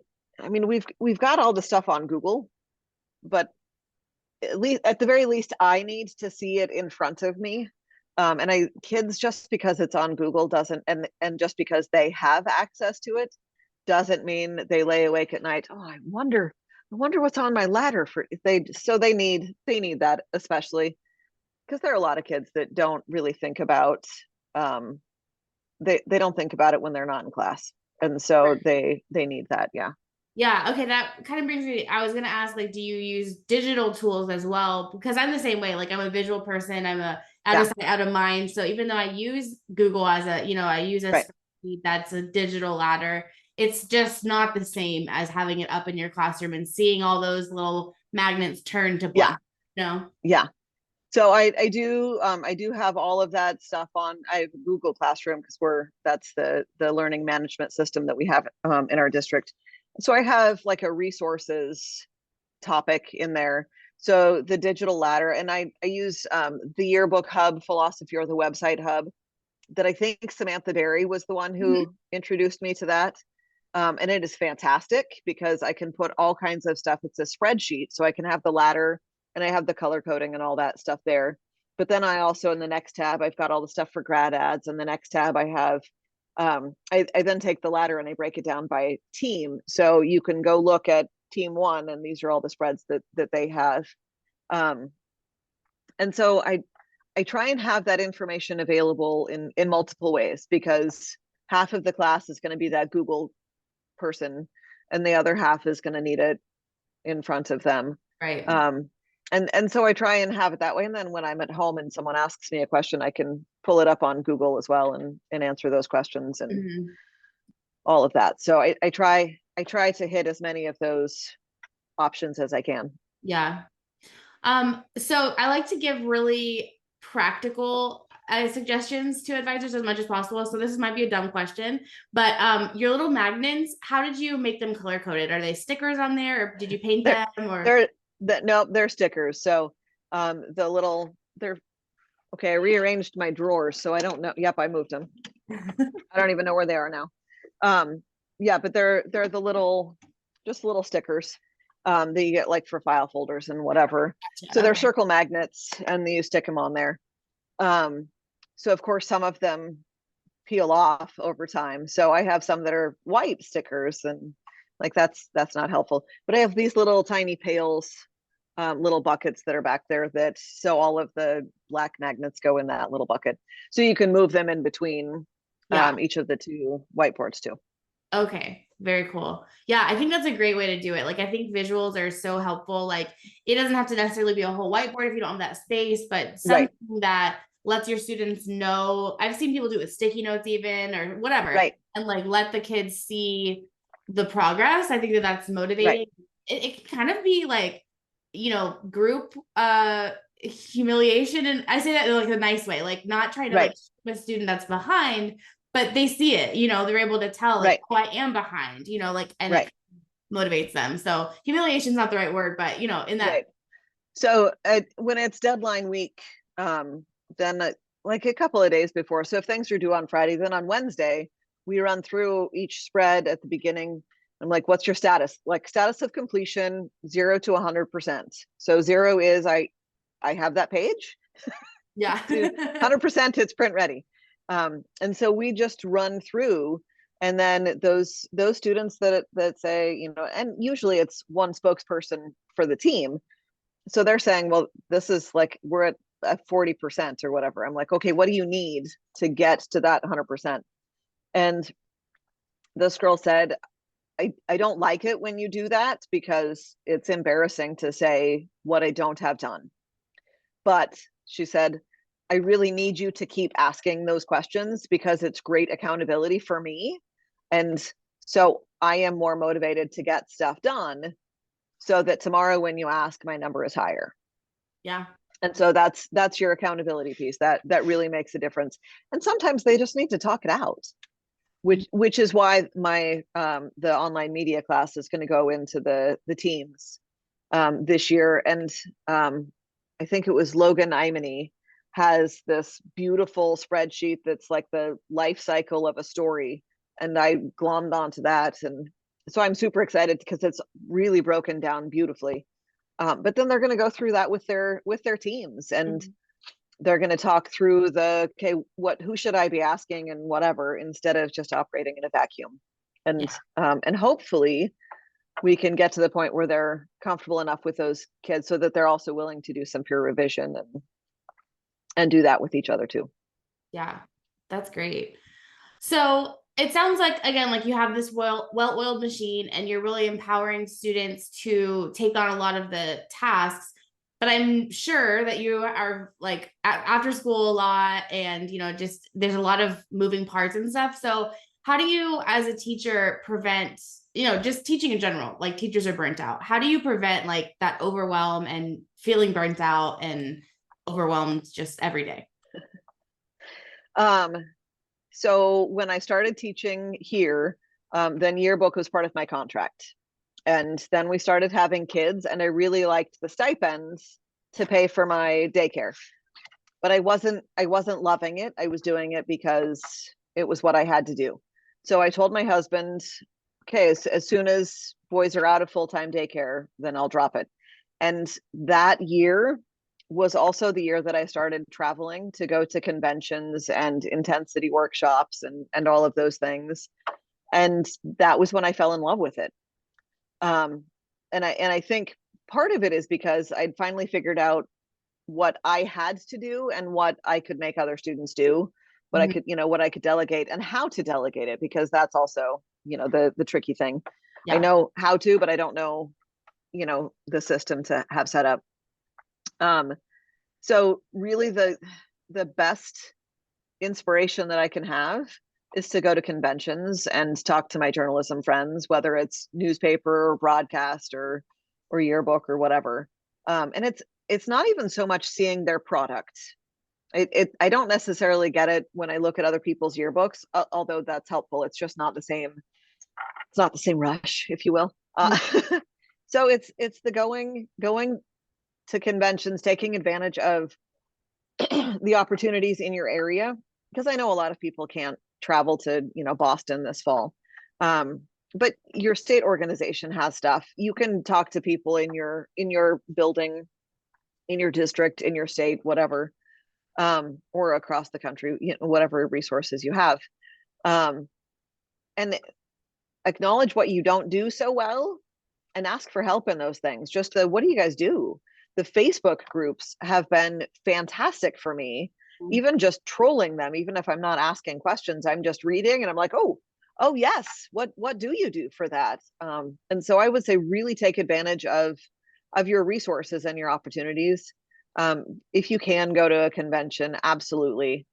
mean, we've got all the stuff on Google, but at the very least, I need to see it in front of me. And kids, just because it's on Google doesn't, and just because they have access to it, doesn't mean they lay awake at night. Oh, I wonder what's on my ladder for they need that, especially because there are a lot of kids that don't really think about, they don't think about it when they're not in class. And so they need that. Yeah. Yeah. Okay. That kind of brings me, I was going to ask, like, do you use digital tools as well? Because I'm the same way. Like, I'm a visual person. I'm out of sight, out of mind. So even though I use Google as I use a spreadsheet that's a digital ladder, it's just not the same as having it up in your classroom and seeing all those little magnets turn to blank. Yeah. So I do have all of that stuff on. I have Google Classroom because that's the learning management system that we have in our district. So I have like a resources topic in there. So the digital ladder, and I use the yearbook hub philosophy, or the website hub, that I think Samantha Berry was the one who introduced me to that. And it is fantastic because I can put all kinds of stuff. It's a spreadsheet, so I can have the ladder and I have the color coding and all that stuff there. But then I also, in the next tab, I've got all the stuff for grad ads. And the next tab I have, I then take the ladder and I break it down by team. So you can go look at team 1, and these are all the spreads that they have. And so I try and have that information available in multiple ways, because half of the class is going to be that Google person and the other half is going to need it in front of them. Right. And so I try and have it that way. And then when I'm at home and someone asks me a question, I can pull it up on Google as well and answer those questions and all of that. So I try to hit as many of those options as I can. Yeah. So I like to give really practical suggestions to advisors as much as possible. So this might be a dumb question, but your little magnets, how did you make them color coded? Are they stickers on there, or did you paint them? Or they're stickers. So they're okay. I rearranged my drawers, so I don't know. Yep, I moved them. I don't even know where they are now. Yeah, but they're the just little stickers that you get like for file folders and whatever. Gotcha. So they're circle magnets, and you stick them on there. So of course some of them peel off over time. So I have some that are white stickers, and like that's not helpful. But I have these little tiny pails, little buckets that are back there, so all of the black magnets go in that little bucket. So you can move them in between each of the 2 whiteboards too. Okay. Very cool. Yeah. I think that's a great way to do it. Like, I think visuals are so helpful. Like, it doesn't have to necessarily be a whole whiteboard if you don't have that space, but something that lets your students know. I've seen people do it with sticky notes even, or whatever. Right. And like, let the kids see the progress. I think that's motivating. It can kind of be like group humiliation, and I say that in like a nice way, like not trying to like a student that's behind, but they see it, they're able to tell like, oh, I am behind, like, and it motivates them. So humiliation is not the right word, but in that. So when it's deadline week, then like a couple of days before, so if things are due on Friday, then on Wednesday we run through each spread at the beginning. I'm like, what's your status? Like status of completion, 0 to 100%. So 0 is I have that page. Yeah. 100% it's print ready. And so we just run through, and then those students that say, and usually it's one spokesperson for the team. So they're saying, well, this is like, we're at 40% or whatever. I'm like, okay, what do you need to get to that 100%? And this girl said, I don't like it when you do that because it's embarrassing to say what I don't have done. But she said, I really need you to keep asking those questions because it's great accountability for me. And so I am more motivated to get stuff done so that tomorrow when you ask, my number is higher. Yeah. And so that's your accountability piece. That really makes a difference. And sometimes they just need to talk it out, which is why my the online media class is going to go into the teams this year. And I think it was Logan Imany has this beautiful spreadsheet that's like the life cycle of a story, and I glommed onto that, and so I'm super excited because it's really broken down beautifully. But then they're going to go through that with their teams, and they're going to talk through who should I be asking and whatever, instead of just operating in a vacuum. And hopefully we can get to the point where they're comfortable enough with those kids so that they're also willing to do some peer revision and do that with each other too. Yeah, that's great. So it sounds like, again, like you have this well-oiled machine and you're really empowering students to take on a lot of the tasks. But I'm sure that you are like after school a lot, and just there's a lot of moving parts and stuff. So how do you, as a teacher, prevent, just teaching in general, like teachers are burnt out. How do you prevent like that overwhelm and feeling burnt out and overwhelmed just every day? So when I started teaching here, then yearbook was part of my contract. And then we started having kids, and I really liked the stipends to pay for my daycare. But I wasn't loving it. I was doing it because it was what I had to do. So I told my husband, okay, as soon as boys are out of full-time daycare, then I'll drop it. And that year was also the year that I started traveling to go to conventions and intensity workshops and all of those things. And that was when I fell in love with it. And I think part of it is because I'd finally figured out what I had to do and what I could make other students do, what I could, what I could delegate and how to delegate it, because that's also, the tricky thing. Yeah. I know how to, but I don't know, the system to have set up. So really the best inspiration that I can have is to go to conventions and talk to my journalism friends, whether it's newspaper or broadcast or yearbook or whatever. And it's not even so much seeing their product. I don't necessarily get it when I look at other people's yearbooks, although that's helpful. It's just not the same. It's not the same rush, if you will. So it's the going to conventions, taking advantage of the opportunities in your area, because I know a lot of people can't travel to Boston this fall, but your state organization has stuff. You can talk to people in your building, in your district, in your state, whatever, or across the country, whatever resources you have, and acknowledge what you don't do so well and ask for help in those things. Just what do you guys do? The Facebook groups have been fantastic for me. Even just trolling them, even if I'm not asking questions, I'm just reading and I'm like, oh yes, what do you do for that? And so I would say really take advantage of your resources and your opportunities. If you can go to a convention, absolutely.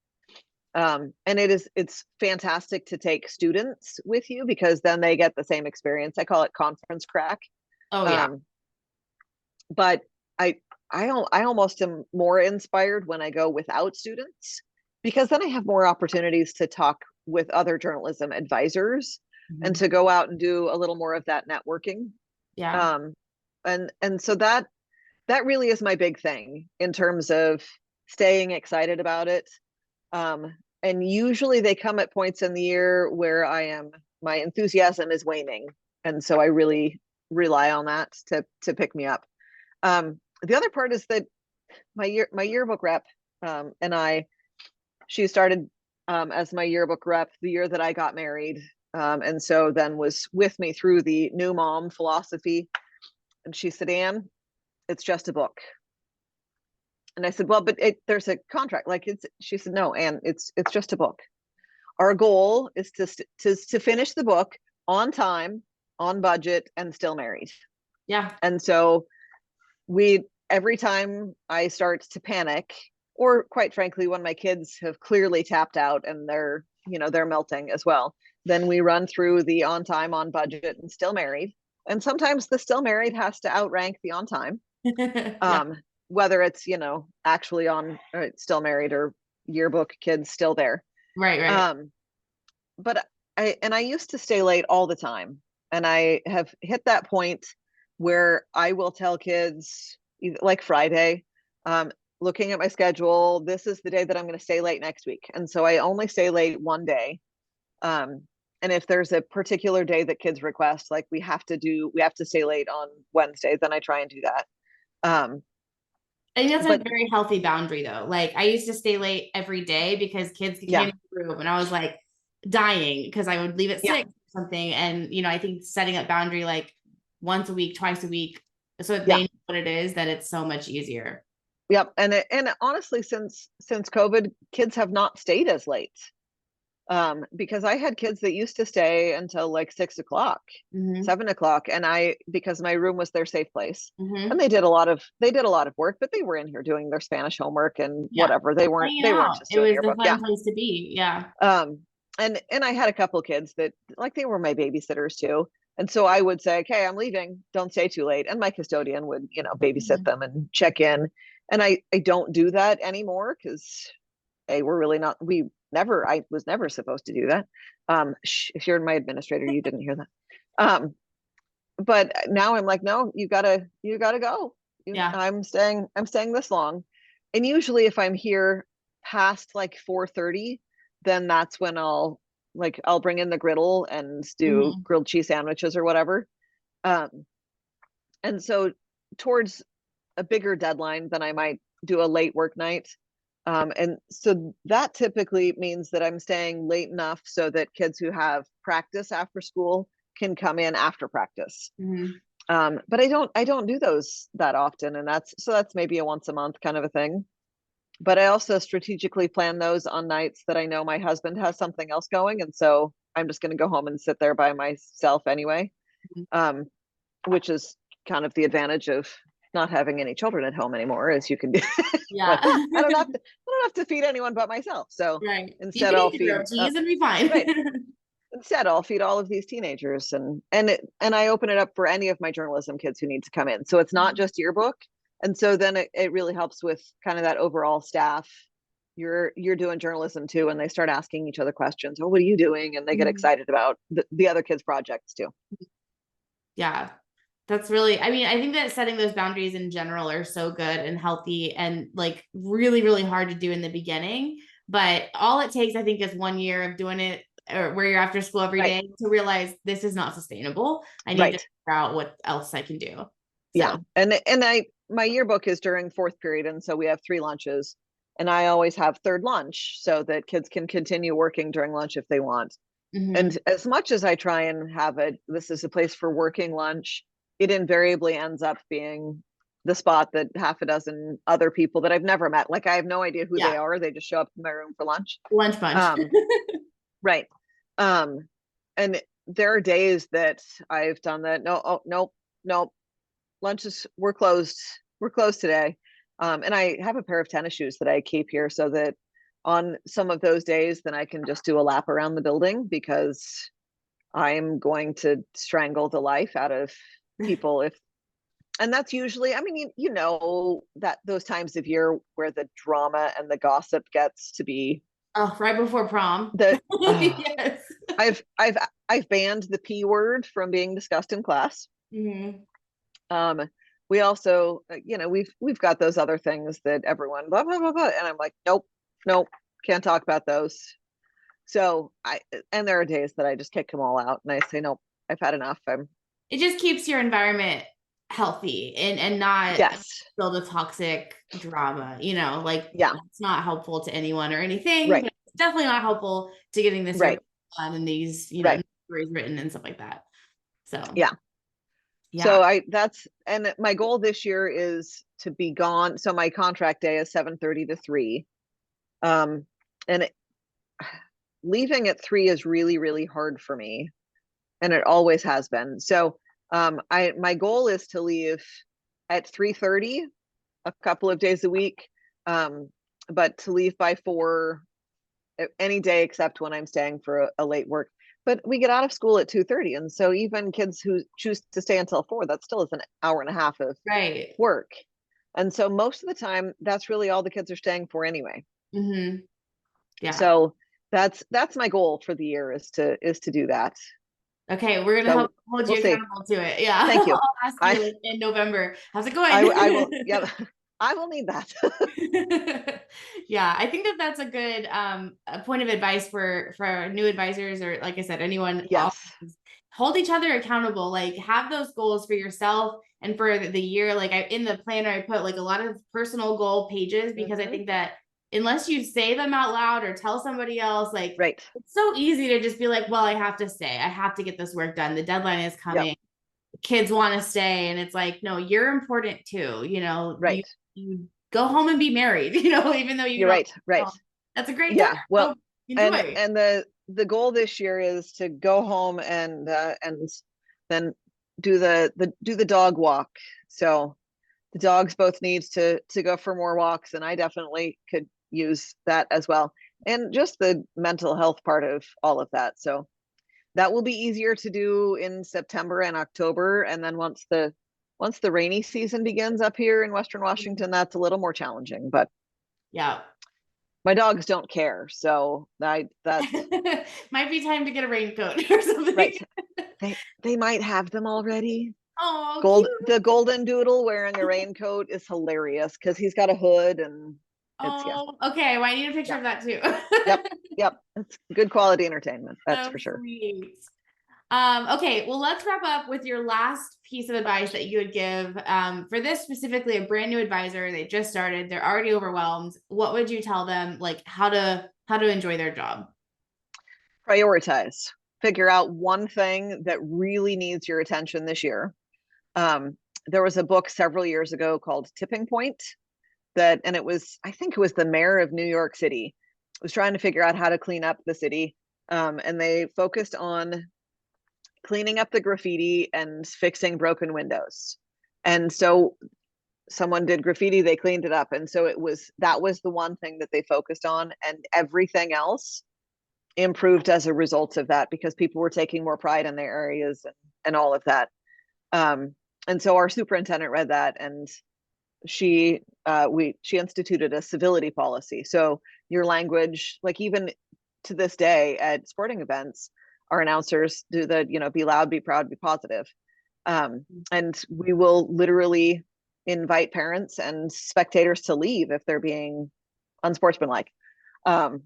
And it's fantastic to take students with you, because then they get the same experience. I call it conference crack. Oh yeah. But I almost am more inspired when I go without students, because then I have more opportunities to talk with other journalism advisors and Mhm. to go out and do a little more of that networking. Yeah. Um, and so that really is my big thing in terms of staying excited about it. And usually they come at points in the year where my enthusiasm is waning. And so I really rely on that to pick me up. The other part is that my yearbook rep, and she started as my yearbook rep the year that I got married. And so then was with me through the new mom philosophy. And she said, Anne, it's just a book. And I said, well, but there's a contract. She said, no, Anne, it's just a book. Our goal is to finish the book on time, on budget, and still married. Yeah. And so every time I start to panic, or quite frankly, when my kids have clearly tapped out and they're melting as well, then we run through the on time, on budget, and still married. And sometimes the still married has to outrank the on time. Yeah. Whether it's, actually still married or yearbook kids still there. Right, right. But I used to stay late all the time. And I have hit that point where I will tell kids, like Friday, looking at my schedule, this is the day that I'm going to stay late next week. And so I only stay late one day. And if there's a particular day that kids request, like we have to stay late on Wednesday, then I try and do that. I think that's a But very healthy boundary though. Like I used to stay late every day because kids came yeah, in the room and I was like dying because I would leave at yeah, 6 or something. And I think setting up boundary like once a week, twice a week, so that yeah. they know what it is, that it's so much easier. Yep. And honestly, since COVID, kids have not stayed as late. Because I had kids that used to stay until like 6 o'clock, Mm-hmm. 7 o'clock, and because my room was their safe place, and Mm-hmm. they did a lot of work, but they were in here doing their Spanish homework and Yeah. whatever. Hanging They weren't out. just It doing was a yearbook. Yeah. fun place to be. Yeah. And I had a couple kids that like they were my babysitters too. And so I would say, okay, I'm leaving. Don't stay too late. And my custodian would, babysit Mm-hmm. them and check in. And I don't do that anymore because we're really not, I was never supposed to do that. If you're my administrator, you didn't hear that. But now I'm like, no, you gotta go. Yeah. I'm staying this long. And usually if I'm here past like 4:30, then that's when I'll bring in the griddle and do Mm-hmm. grilled cheese sandwiches or whatever. Um, and so towards a bigger deadline, then I might do a late work night. And so that typically means that I'm staying late enough so that kids who have practice after school can come in after practice. Mm-hmm. But I don't do those that often. And that's maybe a once a month kind of a thing. But I also strategically plan those on nights that I know my husband has something else going. And so I'm just going to go home and sit there by myself anyway, um, which is kind of the advantage of not having any children at home anymore, as you can do. Yeah. Like, I don't have to feed anyone but myself. So Right. You instead can I'll eat your feed grilled cheese and be fine. right. Instead I'll feed all of these teenagers, and I open it up for any of my journalism kids who need to come in. So it's not just yearbook. And so then it really helps with kind of that overall staff. You're doing journalism too, and they start asking each other questions. Oh, what are you doing? And they get Mhm. excited about the other kids' projects too. Yeah. That's really, I mean, I think that setting those boundaries in general are so good and healthy and like really, really hard to do in the beginning. But all it takes, I think, is 1 year of doing it or where you're after school every Right. day to realize this is not sustainable. I need to Right. figure out what else I can do. Yeah. So, And my yearbook is during fourth period, and so we have 3 lunches, and I always have third lunch so that kids can continue working during lunch if they want. mhm. And as much as I try and have this is a place for working lunch, it invariably ends up being the spot that half a dozen other people that I've never met, like I have no idea who they Yeah, are. They just show up in my room for lunch. lunch bunch. Um, right. Um, and there are days that I've done that. No, oh, nope, nope. We're closed. We're closed today. And I have a pair of tennis shoes that I keep here so that on some of those days, then I can just do a lap around the building because I'm going to strangle the life out of people And that's usually, I mean, you know, that those times of year where the drama and the gossip gets to be Oh, right before prom. the, Yes. I've banned the P word from being discussed in class. Hmm. Um, we also, you know, we've got those other things that everyone blah blah blah blah, and I'm like, nope, nope, can't talk about those. So and there are days that I just kick them all out, and I say, nope, I've had enough. It just keeps your environment healthy and not Yes, build a toxic drama, you know, like yeah, it's not helpful to anyone or anything, right, but it's definitely not helpful to getting this year right, done and these, you know, right, stories written and stuff like that. So yeah. yeah. So and my goal this year is to be gone. So my contract day is 7:30 to 3. Um, and leaving at 3 is really, really hard for me. And it always has been. So my goal is to leave at 3:30 a couple of days a week. But to leave by 4 any day except when I'm staying for a late work. But we get out of school at 2:30. And so even kids who choose to stay until 4, that still is an hour and a half of Right. work. And so most of the time, that's really all the kids are staying for anyway. Mm-hmm. Yeah. So that's my goal for the year is to do that. Okay, we're gonna So help hold we'll you see. accountable to it. Yeah. Thank you. I'll ask I you like in November. How's it I will, going? yeah, I will need that. Yeah, I think that that's a good a point of advice for new advisors or like I said, anyone Yes. hold each other accountable. Like have those goals for yourself and for the year. Like I in the planner, I put like a lot of personal goal pages because I Mhm. think that unless you say them out loud or tell somebody else, like Right. it's so easy to just be like, well, I have to stay. I have to get this work done. The deadline is Yep. coming. Kids want to stay. And it's like, no, you're important too. You know, Right. you go home and be married, you know, even though you You're don't, right. Right. that's a great time. Yeah. Well, Go enjoy. and the goal this year is to go home and then do the dog walk. So the dogs both need to go for more walks, and I definitely could use that as well. And just the mental health part of all of that. So that will be easier to do in September and October. And then once the rainy season begins up here in Western Washington, that's a little more challenging. But Yeah. my dogs don't care. So that's Might be time to get a raincoat or something. right. They might have them already. Oh, cute. The golden doodle wearing a raincoat is hilarious because he's got a hood and it's yeah. Oh, okay. Well, I need a picture Yeah. of that too. Yep. Yep. It's good quality entertainment. That's So for sure. sweet. Okay, well, let's wrap up with your last piece of advice that you would give for this specifically a brand new advisor. They just started, they're already overwhelmed. What would you tell them, like how to enjoy their job? Prioritize. Figure out one thing that really needs your attention this year. Um, there was a book several years ago called Tipping Point and it was, I think it was the mayor of New York City was trying to figure out how to clean up the city. And they focused on cleaning up the graffiti and fixing broken windows. And so someone did graffiti, they cleaned it up. And so that was the one thing that they focused on, and everything else improved as a result of that because people were taking more pride in their areas and all of that. And so our superintendent read that, and she she instituted a civility policy. So your language, like even to this day at sporting events, our announcers do the, you know, be loud, be proud, be positive. And we will literally invite parents and spectators to leave if they're being unsportsmanlike. Um,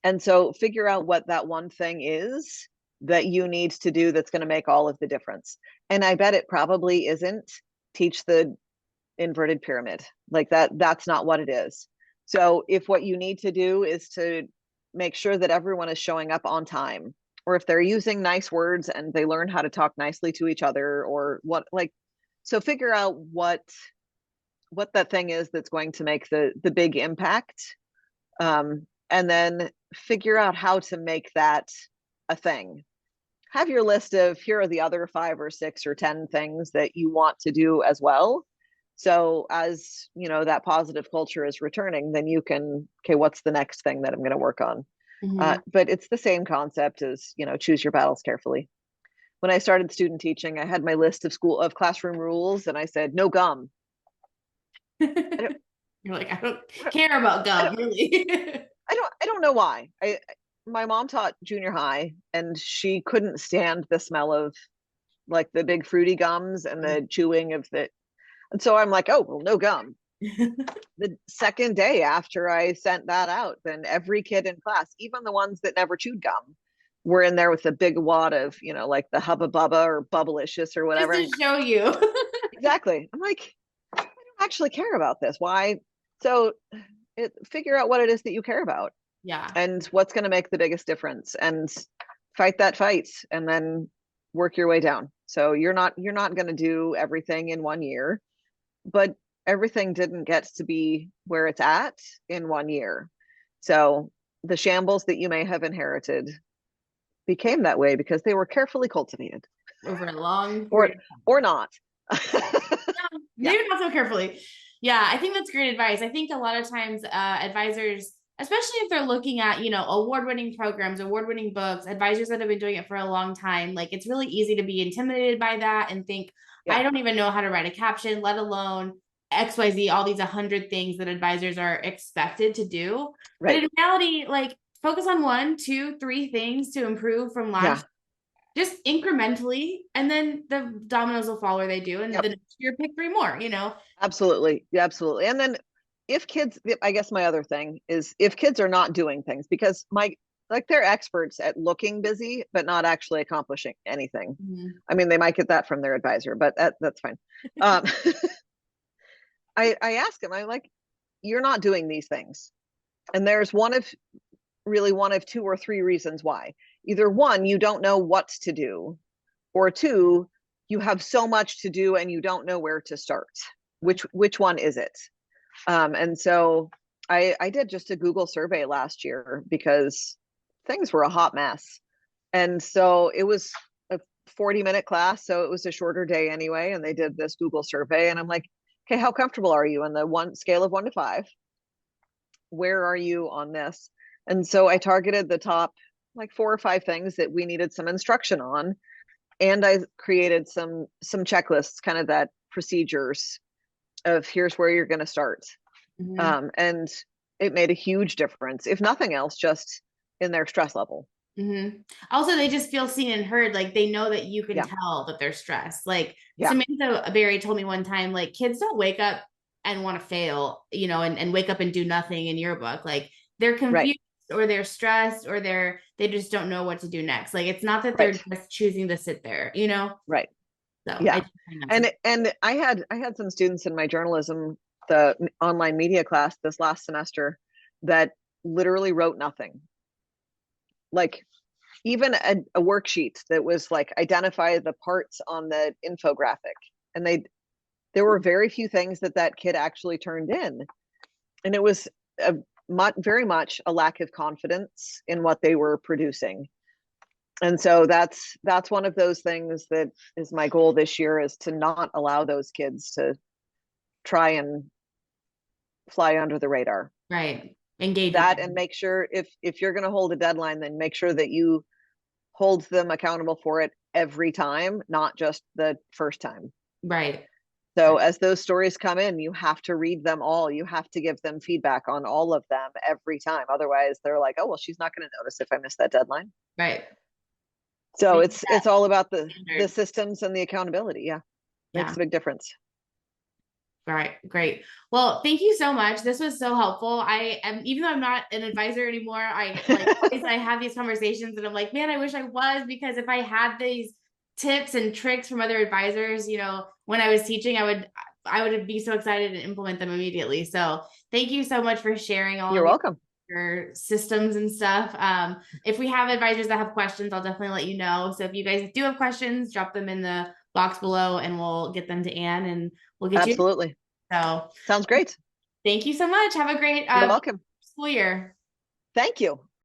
and so figure out what that one thing is that you need to do that's going to make all of the difference. And I bet it probably isn't teach the inverted pyramid. Like that's not what it is. So if what you need to do is to make sure that everyone is showing up on time, or if they're using nice words and they learn how to talk nicely to each other, or what, like, so figure out what that thing is that's going to make the big impact. And then figure out how to make that a thing. Have your list of here are the other 5 or 6 or 10 things that you want to do as well. So as you know, that positive culture is returning, then you can, okay, what's the next thing that I'm going to work on? Mm-hmm. But it's the same concept as, you know, choose your battles carefully. when I started student teaching, I had my list of classroom rules, and I said, no gum. I don't, You're like, I don't care about I gum, don't, really. I don't know why. My mom taught junior high, and she couldn't stand the smell of like the big fruity gums and the chewing of the, and so I'm like, oh, well, no gum. The second day after I sent that out, then every kid in class, even the ones that never chewed gum, were in there with a big wad of, like the Hubba Bubba or Bubblicious or Just whatever. to show you. Exactly. I'm like, I don't actually care about this. Why? So figure out what it is that you care about Yeah. and what's going to make the biggest difference, and fight that fight, and then work your way down. So you're not going to do everything in 1 year, but everything didn't get to be where it's at in 1 year. So the shambles that you may have inherited became that way because they were carefully cultivated. Over a long or period. or not. Yeah. Maybe not so carefully. Yeah, I think that's great advice. I think a lot of times advisors, especially if they're looking at, award-winning programs, award-winning books, advisors that have been doing it for a long time, like it's really easy to be intimidated by that and think, Yeah. I don't even know how to write a caption, let alone XYZ, all these 100 things that advisors are expected to do. Right. But in reality, like focus on 1, 2, 3 things to improve from last, just incrementally, and then the dominoes will fall where they do, and Yep. the next year pick 3 more, Absolutely. Yeah, absolutely. And then if kids, I guess my other thing is if kids are not doing things, because they're experts at looking busy, but not actually accomplishing anything. Mm-hmm. I mean, they might get that from their advisor, but that's fine. I ask them, I'm like, you're not doing these things. And there's one of 2 or 3 reasons why. Either 1, you don't know what to do, or 2, you have so much to do and you don't know where to start. Which one is it? And so I did just a Google survey last year because things were a hot mess. And so it was a 40-minute class, so it was a shorter day anyway. And they did this Google survey, and I'm like, okay, how comfortable are you on the scale of 1 to 5? Where are you on this? And so I targeted the top like 4 or 5 things that we needed some instruction on. And I created some checklists, kind of that procedures of here's where you're going to start. Mm-hmm. And it made a huge difference, if nothing else, just in their stress level. Mm-hmm. Also, they just feel seen and heard. Like they know that you can tell that they're stressed. Like Samantha Berry told me one time, like kids don't wake up and want to fail, and wake up and do nothing in your book. Like they're confused or they're stressed or they just don't know what to do next. Like it's not that they're just choosing to sit there, Right. So yeah. And I had some students in my journalism, the online media class this last semester, that literally wrote nothing. Like even a worksheet that was like identify the parts on the infographic, and there were very few things that kid actually turned in, and it was very much a lack of confidence in what they were producing. And so that's one of those things that is my goal this year, is to not allow those kids to try and fly under the radar. Right. Engage that, and make sure if you're going to hold a deadline, then make sure that you hold them accountable for it every time, not just the first time. Right. So as those stories come in, you have to read them all. You have to give them feedback on all of them every time. Otherwise, they're like, oh, well, she's not going to notice if I miss that deadline. Right. So it's all about the systems and the accountability. Yeah. Makes a big difference. All right. Great. Well, thank you so much. This was so helpful. I am, even though I'm not an advisor anymore, I have these conversations and I'm like, man, I wish I was, because if I had these tips and tricks from other advisors, when I was teaching, I would be so excited to implement them immediately. So thank you so much for sharing all You're welcome. Your systems and stuff. If we have advisors that have questions, I'll definitely let you know. So if you guys do have questions, drop them in the box below and we'll get them to Anne and we'll get Absolutely. So sounds great. Thank you so much. Have a great You're welcome. school year. Thank you.